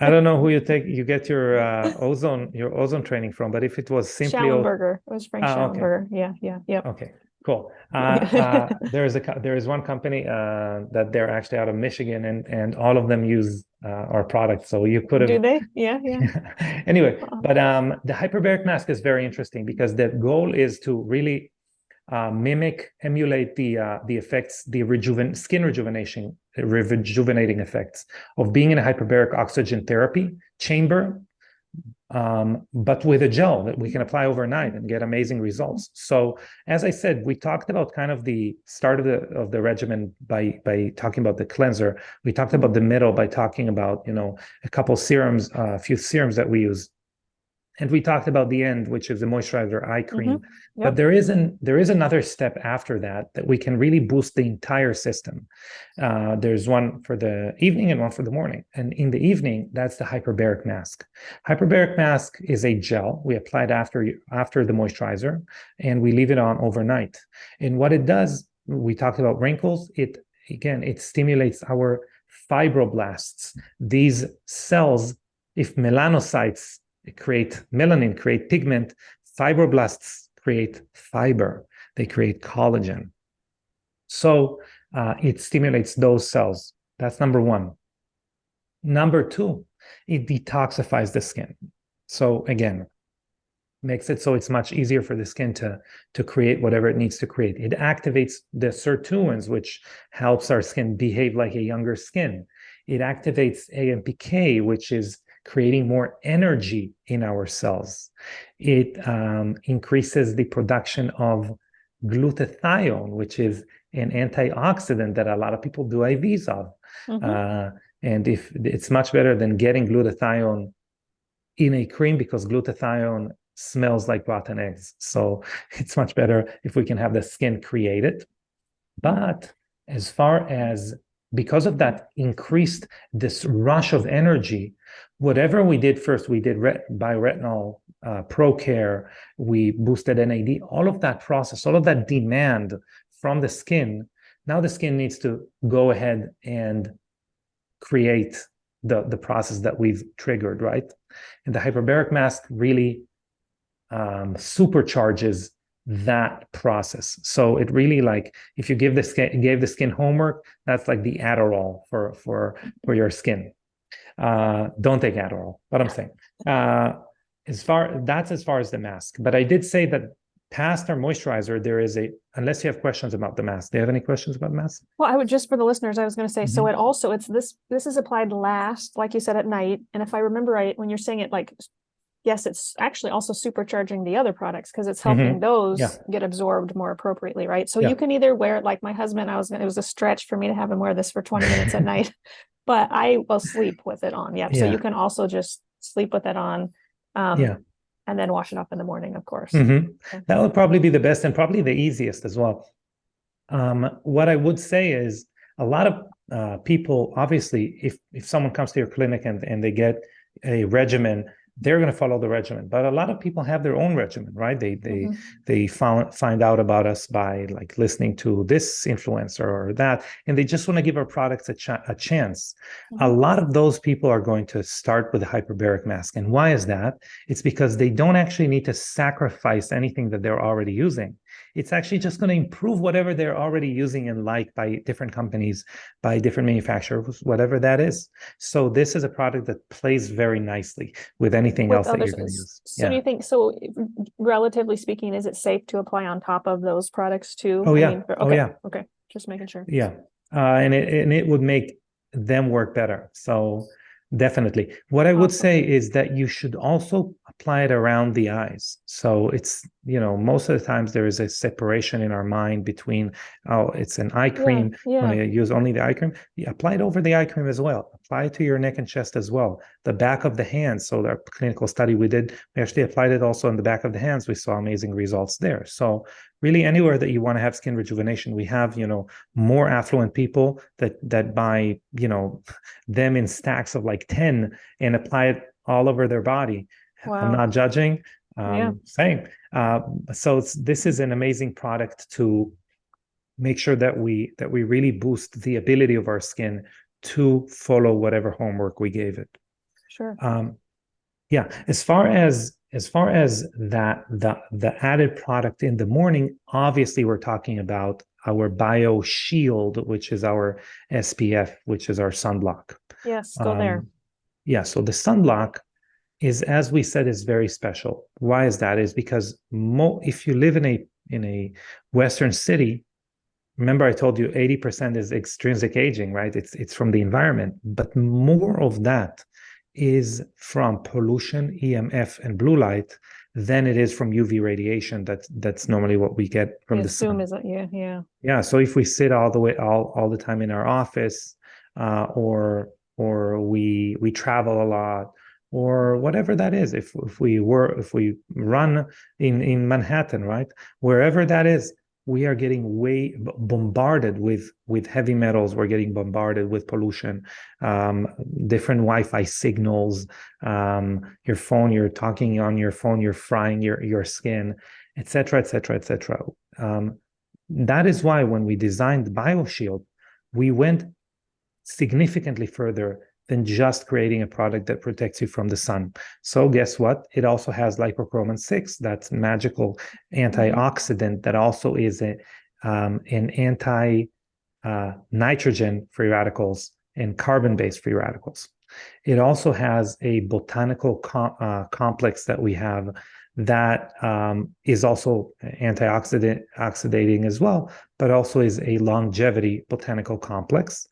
B: I don't know who you get your ozone training from, but if it was simply
A: Schallenberger, it was Frank Schallenberger. Okay. Yeah.
B: Okay. Cool. There is one company that they're actually out of Michigan, and all of them use our product. So you could have.
A: Do they? Yeah.
B: Anyway, but the hyperbaric mask is very interesting because the goal is to really emulate the effects, the skin rejuvenating effects of being in a hyperbaric oxygen therapy chamber, but with a gel that we can apply overnight and get amazing results. So, as I said, we talked about kind of the start of the regimen by talking about the cleanser. We talked about the middle by talking about a couple serums, a few serums that we use. And we talked about the end, which is the moisturizer eye cream. But there is another step after that we can really boost the entire system. There's one for the evening and one for the morning. And in the evening, that's the hyperbaric mask. Hyperbaric mask is a gel. We apply it after the moisturizer, and we leave it on overnight. And what it does, we talked about wrinkles. It stimulates our fibroblasts. These cells, if melanocytes create melanin, create pigment, fibroblasts create fiber, they create collagen. So it stimulates those cells. That's number one. Number two, it detoxifies the skin. So again, makes it so it's much easier for the skin to create whatever it needs to create. It activates the sirtuins, which helps our skin behave like a younger skin. It activates AMPK, which is creating more energy in our cells. It increases the production of glutathione, which is an antioxidant that a lot of people do IVs of. And if it's much better than getting glutathione in a cream, because glutathione smells like rotten eggs. So it's much better if we can have the skin create it. But as far as, because of that increased this rush of energy, whatever we did first, we did bioretinol, ProCare, we boosted NAD, all of that process, all of that demand from the skin. Now the skin needs to go ahead and create the process that we've triggered, right? And the hyperbaric mask really supercharges that process. So it really, like, if you gave the skin homework, that's like the Adderall for your skin. Don't take Adderall, what I'm saying. As far as the mask. But I did say that past our moisturizer, there is unless you have questions about the mask. Do you have any questions about the mask?
A: Well, I would, just for the listeners, I was going to say, so this is applied last, like you said, at night. And if I remember right, when you're saying it like yes, it's actually also supercharging the other products because it's helping those get absorbed more appropriately, right? So you can either wear it like my husband, it was a stretch for me to have him wear this for 20 minutes at night, but I will sleep with it on. Yep. So you can also just sleep with it on. And then wash it off in the morning, of course.
B: That would probably be the best and probably the easiest as well. What I would say is a lot of people, obviously, if someone comes to your clinic and they get a regimen, they're going to follow the regimen. But a lot of people have their own regimen, right? They find out about us by like listening to this influencer or that, and they just want to give our products a chance. A lot of those people are going to start with a hyperbaric mask. And why is that? It's because they don't actually need to sacrifice anything that they're already using. It's actually just going to improve whatever they're already using and like by different companies, by different manufacturers, whatever that is. So this is a product that plays very nicely with anything else that you're going to use.
A: So do you think, so relatively speaking, is it safe to apply on top of those products too? Okay. Just making sure.
B: And it would make them work better. So definitely. What I would say is that you should also apply it around the eyes. So it's, most of the times there is a separation in our mind between, it's an eye cream. When I use only the eye cream, you apply it over the eye cream as well. Apply it to your neck and chest as well. The back of the hands. So the clinical study we did, we actually applied it also on the back of the hands. We saw amazing results there. So really anywhere that you want to have skin rejuvenation, we have, more affluent people that buy, them in stacks of like 10 and apply it all over their body. Wow. I'm not judging. Same. So this is an amazing product to make sure that we really boost the ability of our skin to follow whatever homework we gave it.
A: Sure.
B: As far as that, the added product in the morning, obviously we're talking about our Bio Shield, which is our SPF, which is our sunblock.
A: Yes, go there.
B: So the sunblock is, as we said, is very special. Why is that? Is because if you live in a Western city, remember I told you 80% is extrinsic aging, right? It's from the environment, but more of that is from pollution, EMF, and blue light than it is from UV radiation. That's normally what we get from the sun. So if we sit all the time in our office, or we travel a lot, or whatever that is, if we run in Manhattan, right, wherever that is, we are getting way bombarded with heavy metals. We're getting bombarded with pollution, different Wi-Fi signals, your phone, you're talking on your phone, you're frying your skin, etc., etc., etc. That is why when we designed the BioShield, we went significantly further than just creating a product that protects you from the sun. So guess what? It also has lipochromin 6, that's magical antioxidant that also is an anti-nitrogen free radicals and carbon-based free radicals. It also has a botanical complex that we have that is also antioxidating as well, but also is a longevity botanical complex.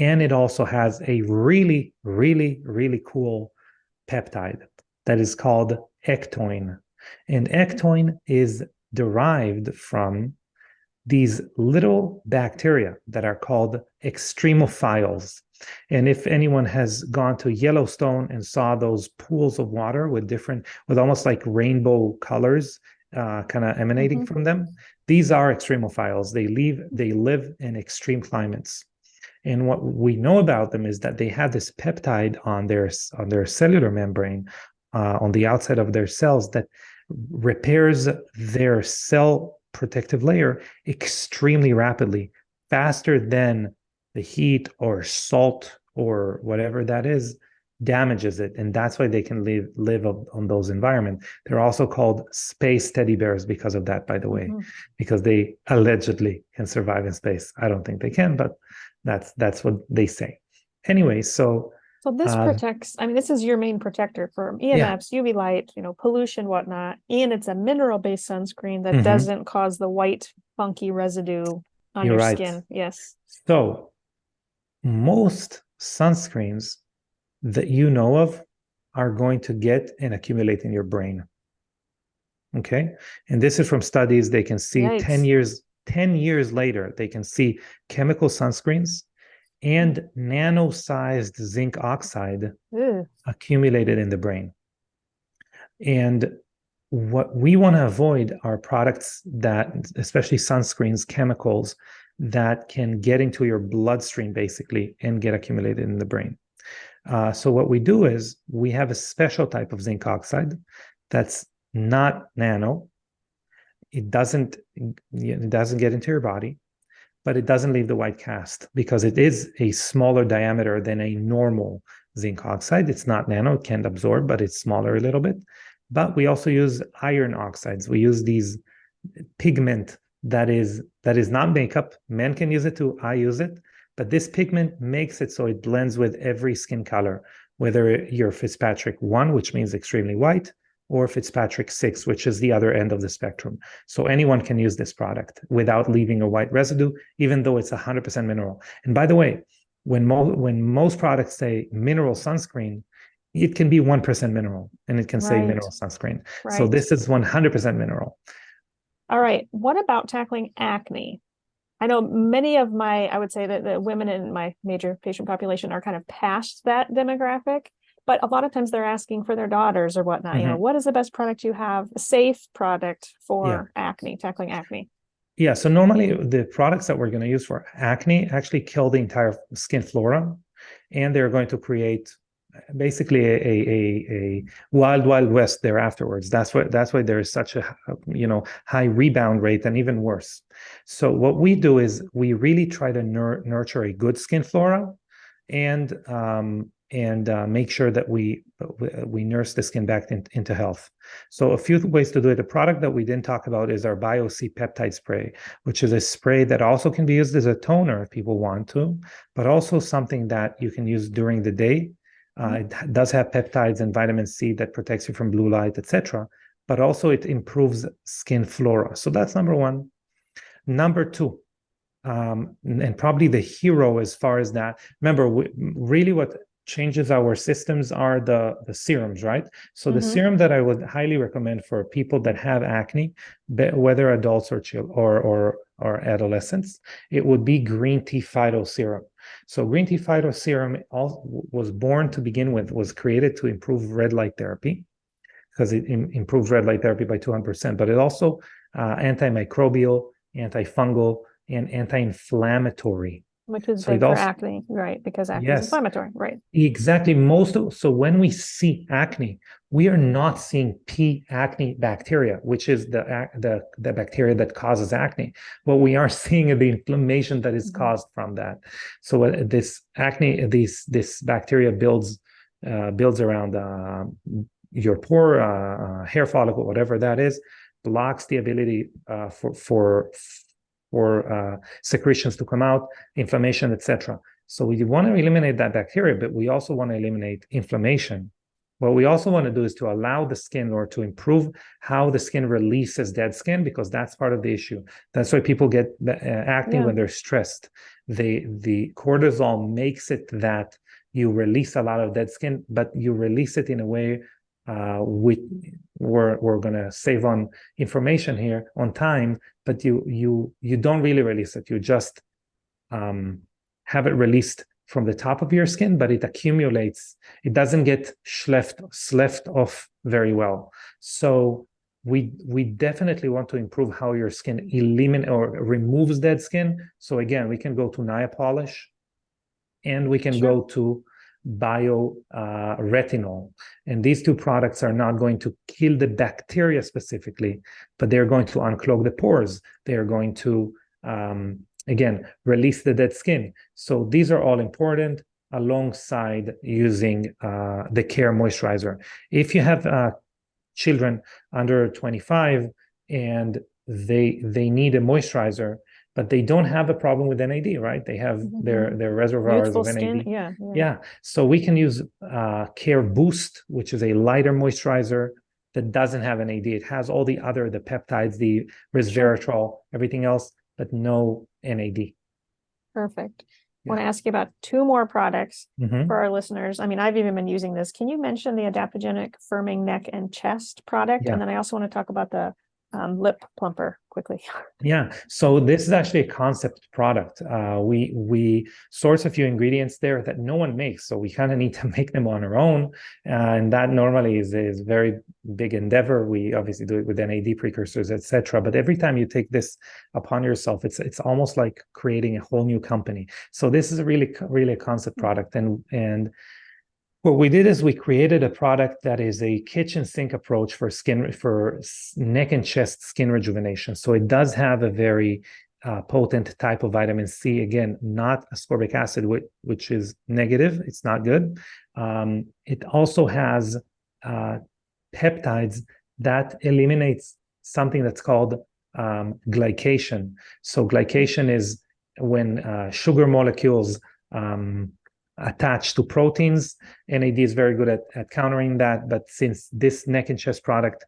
B: And it also has a really, really, really cool peptide that is called ectoin. And ectoin is derived from these little bacteria that are called extremophiles. And if anyone has gone to Yellowstone and saw those pools of water with almost like rainbow colors kind of emanating from them, these are extremophiles. They live in extreme climates. And what we know about them is that they have this peptide on their cellular membrane, on the outside of their cells, that repairs their cell protective layer extremely rapidly, faster than the heat or salt or whatever that is damages it. And that's why they can live on those environments. They're also called space teddy bears because of that, by the way, because they allegedly can survive in space. I don't think they can, but that's what they say. Anyway, so
A: this protects, this is your main protector from EMFs, UV light, pollution, whatnot, and it's a mineral-based sunscreen that doesn't cause the white, funky residue on your skin. Yes.
B: So most sunscreens that you know of are going to get and accumulate in your brain. Okay. And this is from studies. They can see
A: Yikes.
B: 10 years later, they can see chemical sunscreens and nano-sized zinc oxide
A: Ew.
B: accumulated in the brain. And what we want to avoid are products that, especially sunscreens, chemicals that can get into your bloodstream basically and get accumulated in the brain. So what we do is we have a special type of zinc oxide that's not nano. It doesn't get into your body, but it doesn't leave the white cast because it is a smaller diameter than a normal zinc oxide. It's not nano, it can't absorb, but it's smaller a little bit. But we also use iron oxides. We use these pigment that is not makeup. Men can use it too. I use it. But this pigment makes it so it blends with every skin color, whether you're Fitzpatrick 1, which means extremely white, or Fitzpatrick 6, which is the other end of the spectrum. So anyone can use this product without leaving a white residue, even though it's 100% mineral. And by the way, when most products say mineral sunscreen, it can be 1% mineral, and it can say mineral sunscreen.
A: Right.
B: So this is 100% mineral.
A: All right. What about tackling acne? I know many of I would say that the women in my major patient population are kind of past that demographic, but a lot of times they're asking for their daughters or whatnot.
B: Mm-hmm.
A: You know, what is the best product you have, a safe product for acne, tackling acne?
B: Yeah, so normally the products that we're going to use for acne actually kill the entire skin flora, and they're going to create basically a wild west there afterwards. That's why there is such a high rebound rate, and even worse. So what we do is we really try to nurture a good skin flora, and make sure that we nurse the skin back into health. So a few ways to do it. A product that we didn't talk about is our Biohack peptide spray, which is a spray that also can be used as a toner if people want to, but also something that you can use during the day. It does have peptides and vitamin C that protects you from blue light, etc. But also it improves skin flora. So that's number one. Number two, and probably the hero as far as that. Remember, really what changes our systems are the serums, right? So the serum that I would highly recommend for people that have acne, whether adults or adolescents, it would be green tea phyto serum. So green tea phyto serum was born to begin with, was created to improve red light therapy, because it improves red light therapy by 200%, but it also antimicrobial, antifungal, and anti-inflammatory.
A: Which is big for acne, right? Because acne is inflammatory, right?
B: Exactly. So when we see acne, we are not seeing P. acne bacteria, which is the bacteria that causes acne. What we are seeing is the inflammation that is caused from that. So this acne, this bacteria builds around your pore, hair follicle, whatever that is, blocks the ability for secretions to come out, inflammation, etc. So we want to eliminate that bacteria, but we also want to eliminate inflammation. What we also want to do is to allow the skin, or to improve how the skin releases dead skin, because that's part of the issue. That's why people get acne when they're stressed. The cortisol makes it that you release a lot of dead skin, but you release it in a way we're going to save on information here, on time, but you don't really release it. You just have it released from the top of your skin, but it accumulates. It doesn't get sloughed off very well. So we definitely want to improve how your skin eliminates or removes dead skin. So again, we can go to Nia polish, and we can go to retinol. And these two products are not going to kill the bacteria specifically, but they're going to unclog the pores. They're going to, again, release the dead skin. So these are all important, alongside using the Care Moisturizer. If you have children under 25 and they need a moisturizer, but they don't have a problem with NAD, right? They have their reservoirs
A: youthful
B: of NAD.
A: Skin.
B: Yeah. So we can use Care Boost, which is a lighter moisturizer that doesn't have NAD. It has all the peptides, the resveratrol, everything else, but no NAD.
A: Perfect. want to ask you about two more products
B: Mhm.
A: for our listeners. I mean, I've even been using this. Can you mention the adaptogenic firming neck and chest product?
B: Yeah.
A: And then I also want to talk about the lip plumper quickly.
B: Yeah, so this is actually a concept product. We source a few ingredients there that no one makes, so we kind of need to make them on our own, and that normally is a very big endeavor. We obviously do it with NAD precursors, etc. But every time you take this upon yourself, it's almost like creating a whole new company. So this is a really a concept product, and what we did is we created a product that is a kitchen sink approach for neck and chest skin rejuvenation. So it does have a very potent type of vitamin C. Again, not ascorbic acid, which is negative. It's not good. It also has peptides that eliminates something that's called glycation. So glycation is when sugar molecules attached to proteins. NAD is very good at countering that, but since this neck and chest product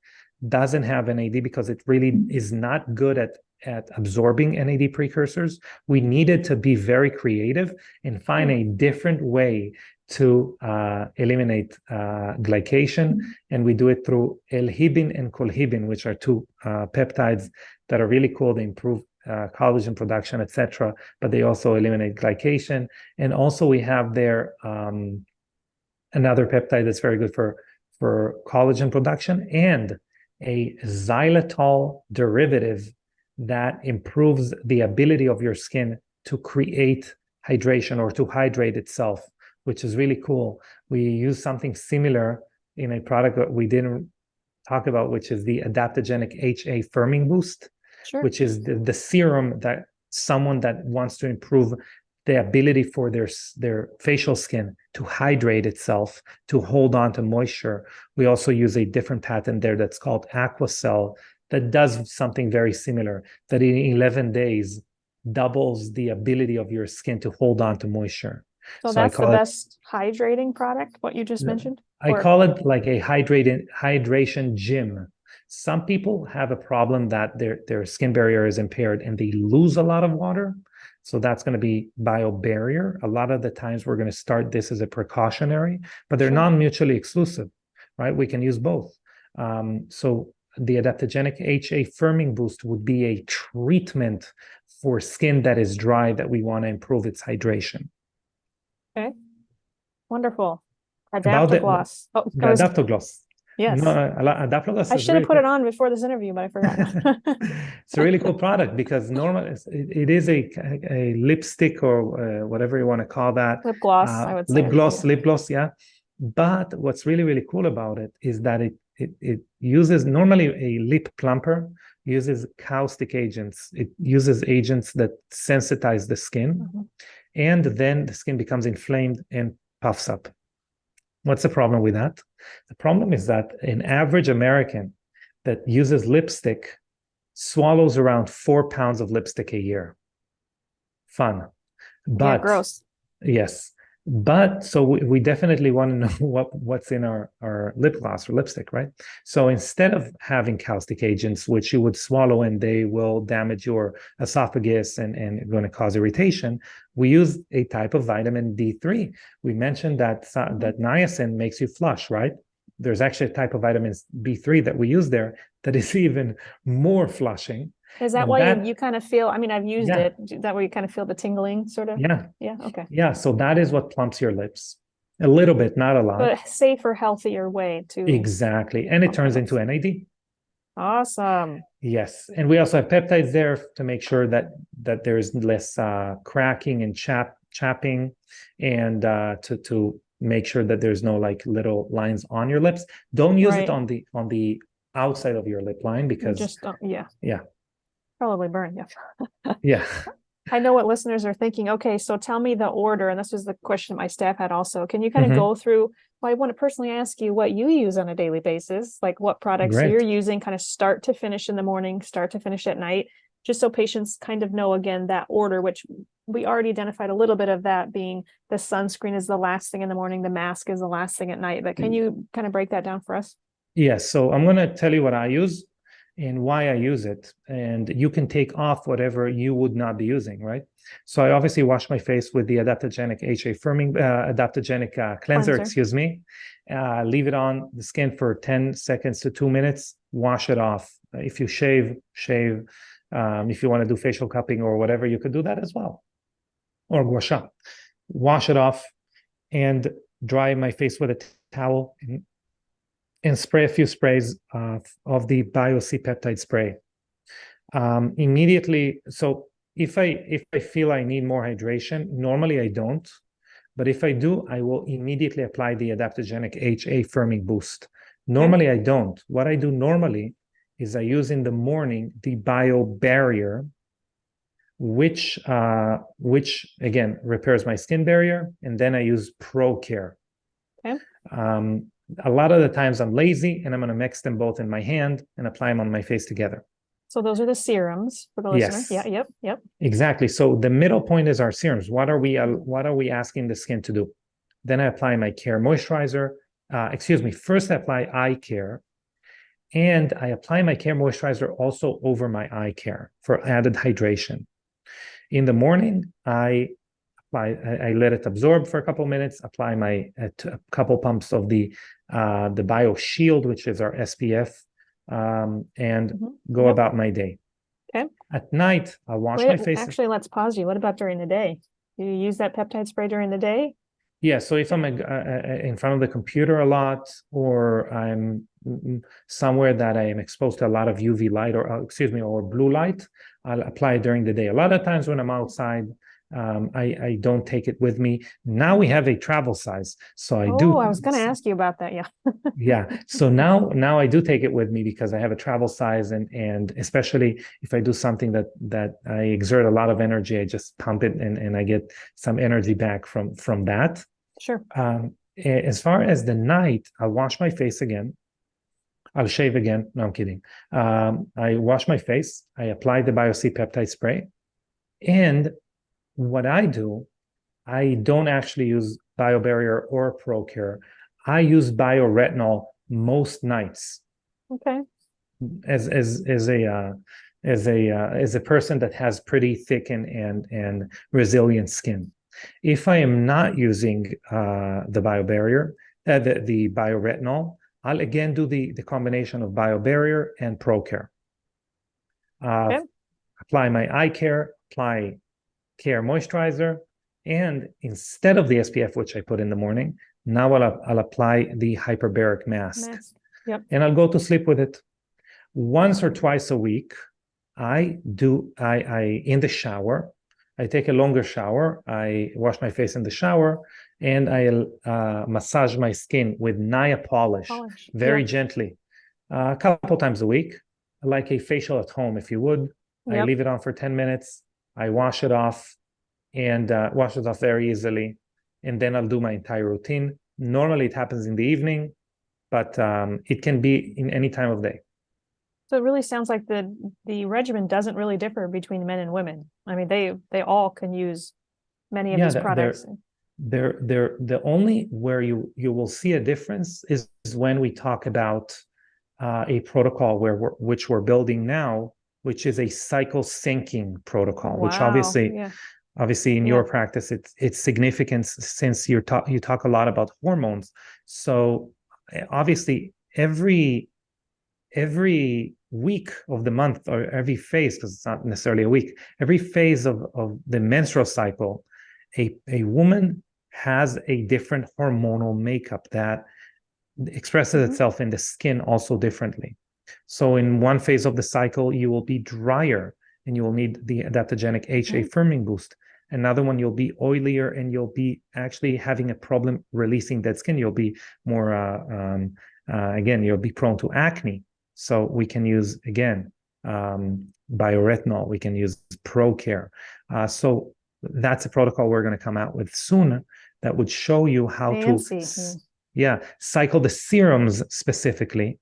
B: doesn't have NAD because it really is not good at absorbing NAD precursors, we needed to be very creative and find a different way to eliminate glycation, and we do it through L-hibin and colhibin, which are two peptides that are really cool. They improve collagen production, etc., but they also eliminate glycation. And also we have there another peptide that's very good for collagen production, and a xylitol derivative that improves the ability of your skin to create hydration or to hydrate itself, which is really cool. We use something similar in a product that we didn't talk about, which is the adaptogenic HA firming boost. Sure. Which is the serum that someone that wants to improve the ability for their facial skin to hydrate itself, to hold on to moisture. We also use a different patent there that's called Aquacell that does something very similar, that in 11 days doubles the ability of your skin to hold on to moisture.
A: So that's the best hydrating product, what you just mentioned?
B: I call it like a hydration gym. Some people have a problem that their skin barrier is impaired and they lose a lot of water. So that's going to be BioBarrier. A lot of the times we're going to start this as a precautionary, but they're not mutually exclusive, right? We can use both. So the adaptogenic HA firming boost would be a treatment for skin that is dry that we want to improve its hydration.
A: Okay, wonderful. Adaptogloss.
B: The Adaptogloss.
A: Yes.
B: No, Adaptogloss.
A: I should have put it on before this interview, but I forgot.
B: It's a really cool product because normally it is a lipstick or whatever you want to call that.
A: Lip gloss, I would say.
B: Lip gloss, yeah. But what's really cool about it is that it uses, normally a lip plumper uses caustic agents. It uses agents that sensitize the skin, and then the skin becomes inflamed and puffs up. What's the problem with that? The problem is that an average American that uses lipstick swallows around 4 pounds of lipstick a year. Fun. But
A: yeah, gross.
B: Yes. But so we definitely want to know what's in our lip gloss or lipstick, right? So instead of having caustic agents, which you would swallow and they will damage your esophagus and going to cause irritation, we use a type of vitamin D3. We mentioned that niacin makes you flush, right? There's actually a type of vitamin B3 that we use there that is even more flushing.
A: Is that why you kind of feel, I mean, I've used it, that way you kind of feel the tingling sort of?
B: Yeah.
A: Yeah, okay.
B: Yeah, so that is what plumps your lips. A little bit, not a lot.
A: But a safer, healthier way to...
B: Exactly, and it turns into NAD.
A: Awesome.
B: Yes, and we also have peptides there to make sure that there's less cracking and chapping, and to make sure that there's no like little lines on your lips. Don't use it on the outside of your lip line because...
A: Just, yeah. Probably burn, yeah.
B: Yeah.
A: I know what listeners are thinking. Okay, so tell me the order, and this was the question my staff had also. Can you kind of go through, well, I want to personally ask you what you use on a daily basis, like what products you're using, kind of start to finish in the morning, start to finish at night, just so patients kind of know, again, that order, which we already identified a little bit of that being the sunscreen is the last thing in the morning, the mask is the last thing at night. But can you kind of break that down for us?
B: Yes, so I'm going to tell you what I use. and why I use it. And you can take off whatever you would not be using, right? So I obviously wash my face with the adaptogenic HA firming, cleanser, excuse me. Leave it on the skin for 10 seconds to 2 minutes, wash it off. If you shave. If you want to do facial cupping or whatever, you could do that as well. Or gua sha. Wash it off and dry my face with a towel and spray a few sprays of the peptide spray. Immediately, so if I feel I need more hydration, normally I don't, but if I do, I will immediately apply the adaptogenic HA firming boost. Normally I don't. What I do normally is I use in the morning the bio barrier, which again repairs my skin barrier, and then I use Pro Care.
A: Okay.
B: A lot of the times I'm lazy and I'm going to mix them both in my hand and apply them on my face together.
A: So those are the serums for the listener.
B: Yes.
A: Yeah, yep.
B: Exactly. So the middle point is our serums. What are we asking the skin to do? Then I apply my care moisturizer. First I apply eye care, and I apply my care moisturizer also over my eye care for added hydration. In the morning, I let it absorb for a couple of minutes, apply a couple pumps of the Bio Shield, which is our SPF, and go about my day.
A: Okay.
B: At night, I'll wash my face.
A: Actually, let's pause you. What about during the day? Do you use that peptide spray during the day?
B: Yeah, so if I'm in front of the computer a lot, or I'm somewhere that I am exposed to a lot of UV light or blue light, I'll apply it during the day. A lot of times when I'm outside, I don't take it with me. Now we have a travel size, so I do.
A: Oh, I was going to ask you about that. Yeah.
B: Yeah. So now I do take it with me because I have a travel size, and especially if I do something that I exert a lot of energy, I just pump it and I get some energy back from that.
A: Sure.
B: As far as the night, I'll wash my face again. I'll shave again. No, I'm kidding. I wash my face. I apply the peptide spray, and what I do, I don't actually use BioBarrier or ProCare. I use BioRetinol most nights.
A: Okay.
B: As a person that has pretty thick and resilient skin. If I am not using the BioBarrier, the BioRetinol, I'll again do the combination of BioBarrier and ProCare. Apply my eye care, apply care moisturizer, and instead of the SPF, which I put in the morning, now I'll apply the hyperbaric mask.
A: Yep.
B: And I'll go to sleep with it. Once or twice a week, I in the shower, I take a longer shower. I wash my face in the shower, and I'll massage my skin with Nia polish very gently, a couple times a week, like a facial at home, if you would. I leave it on for 10 minutes. I wash it off, and wash it off very easily, and then I'll do my entire routine. Normally, it happens in the evening, but it can be in any time of day.
A: So it really sounds like the regimen doesn't really differ between men and women. I mean, they all can use many of these products.
B: They're the only where you will see a difference is when we talk about a protocol which we're building now, which is a cycle syncing protocol, which obviously in your practice it's significant since you talk a lot about hormones. So obviously every week of the month, or every phase, because it's not necessarily a week, every phase of the menstrual cycle, a woman has a different hormonal makeup that expresses itself in the skin also differently. So in one phase of the cycle, you will be drier and you will need the adaptogenic HA firming boost. Another one, you'll be oilier and you'll be actually having a problem releasing dead skin. You'll be more, again, you'll be prone to acne. So we can use, again, BioRetinol. We can use ProCare. So that's a protocol we're going to come out with soon that would show you how to cycle the serums specifically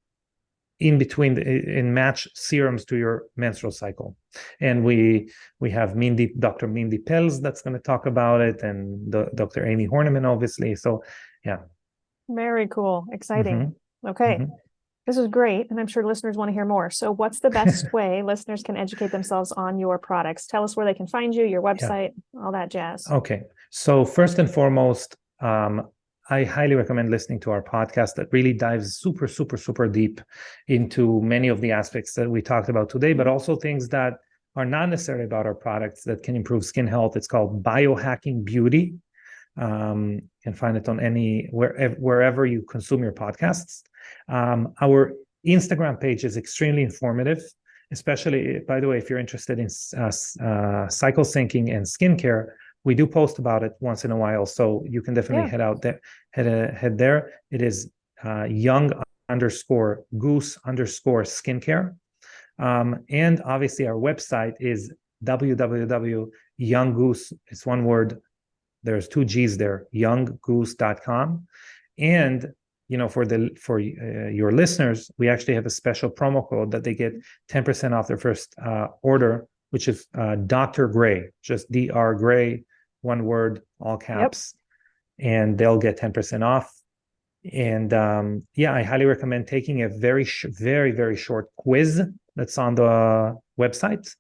B: in between and match serums to your menstrual cycle. And we have Dr. Mindy Pelz that's going to talk about it, and Dr. Amy Horniman, obviously. So, yeah.
A: Very cool. Exciting. Okay. This is great, and I'm sure listeners want to hear more. So what's the best way listeners can educate themselves on your products? Tell us where they can find you, your website, all that jazz.
B: Okay. So first and foremost, I highly recommend listening to our podcast that really dives super, super, super deep into many of the aspects that we talked about today, but also things that are not necessarily about our products that can improve skin health. It's called Biohacking Beauty. You can find it on wherever you consume your podcasts. Our Instagram page is extremely informative, especially, by the way, if you're interested in cycle syncing and skincare. We do post about it once in a while, so you can definitely head out there. Head there. It is young_goose_skincare, and obviously our website is www.younggoose. It's one word. There's 2 G's there. younggoose.com, and for your listeners, we actually have a special promo code that they get 10% off their first order, which is Dr. Gray, just Dr. Gray, one word, all caps, and they'll get 10% off. And I highly recommend taking a very, very short quiz that's on the website.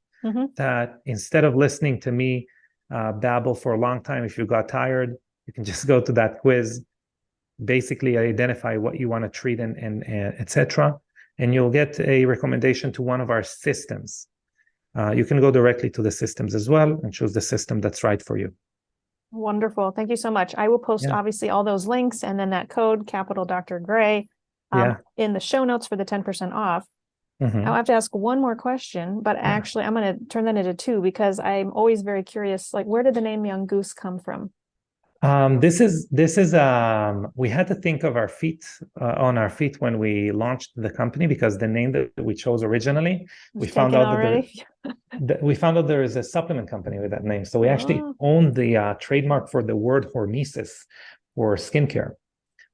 B: That instead of listening to me babble for a long time, if you got tired, you can just go to that quiz, basically identify what you want to treat and etc. And you'll get a recommendation to one of our systems. You can go directly to the systems as well and choose the system that's right for you.
A: Wonderful. Thank you so much. I will post obviously all those links and then that code, capital Dr. Gray, in the show notes for the 10% off. I'll have to ask one more question, but actually I'm going to turn that into 2 because I'm always very curious, like, where did the name Young Goose come from?
B: This is we had to think of our feet on our feet when we launched the company, because the name that we chose originally, we found out that there is a supplement company with that name. So we actually own the trademark for the word hormesis for skincare,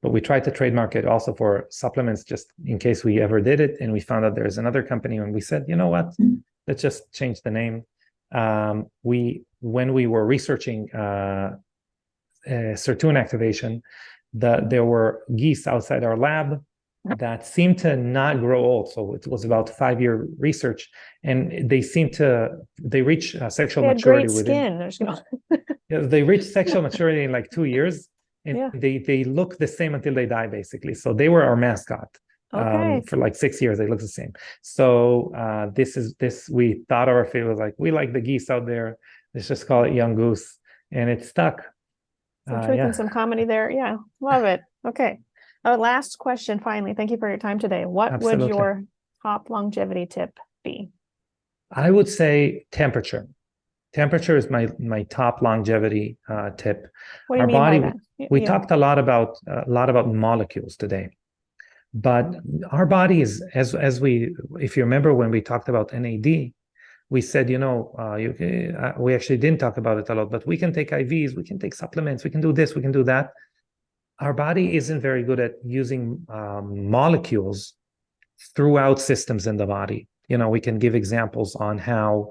B: but we tried to trademark it also for supplements just in case we ever did it. And we found out there's another company, and we said, you know what, let's just change the name. When we were researching sirtuin activation, there were geese outside our lab that seemed to not grow old. So it was about 5-year research, and they reach sexual maturity within. They reach sexual maturity in like 2 years, and they look the same until they die, basically. So they were our mascot. For like 6 years, they look the same. So we thought our favorite was like, we like the geese out there. Let's just call it Young Goose, and it stuck.
A: Some truth and some comedy there. Yeah, love it. Okay. Last question, finally. Thank you for your time today. What would your top longevity tip be?
B: I would say temperature. Temperature is my top longevity tip.
A: What do you mean by that?
B: We talked a lot about molecules today, but our body is, if you remember when we talked about NAD, we said, we actually didn't talk about it a lot, but we can take IVs, we can take supplements, we can do this, we can do that. Our body isn't very good at using molecules throughout systems in the body. We can give examples on how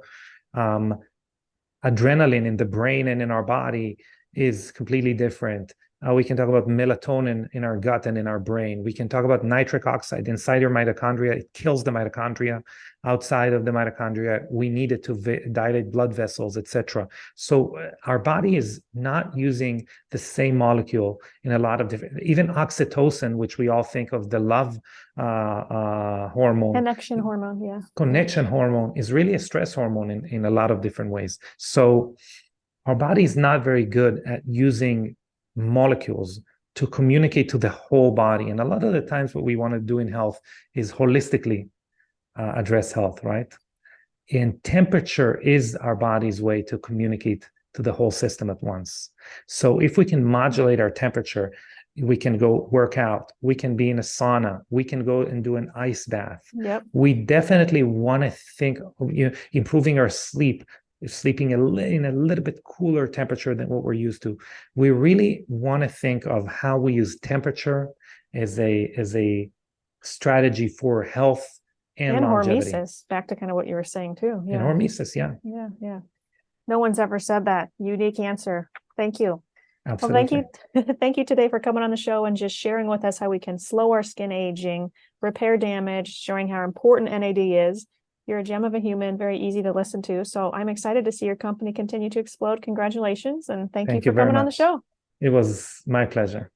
B: adrenaline in the brain and in our body is completely different. We can talk about melatonin in our gut and in our brain. We can talk about nitric oxide inside your mitochondria. It kills the mitochondria. Outside of the mitochondria, we need it to dilate blood vessels, etc. So our body is not using the same molecule in a lot of different, even oxytocin, which we all think of the love hormone.
A: Connection hormone, yeah.
B: Connection hormone is really a stress hormone in a lot of different ways. So our body is not very good at using molecules to communicate to the whole body. And a lot of the times what we want to do in health is holistically address health, right? And temperature is our body's way to communicate to the whole system at once. So if we can modulate our temperature, we can go work out, we can be in a sauna, we can go and do an ice bath. We definitely want to think of improving our sleep, sleeping in a little bit cooler temperature than what we're used to. We really want to think of how we use temperature as a strategy for health and longevity.
A: Hormesis, back to kind of what you were saying too.
B: And hormesis,
A: yeah. No one's ever said that. Unique answer. Thank you. Well, thank
B: Absolutely.
A: you. Thank you today for coming on the show and just sharing with us how we can slow our skin aging, repair damage, showing how important NAD is. You're a gem of a human, very easy to listen to. So I'm excited to see your company continue to explode. Congratulations, and thank you
B: Thank you
A: for
B: very
A: coming on the
B: much.
A: show.
B: It was my pleasure.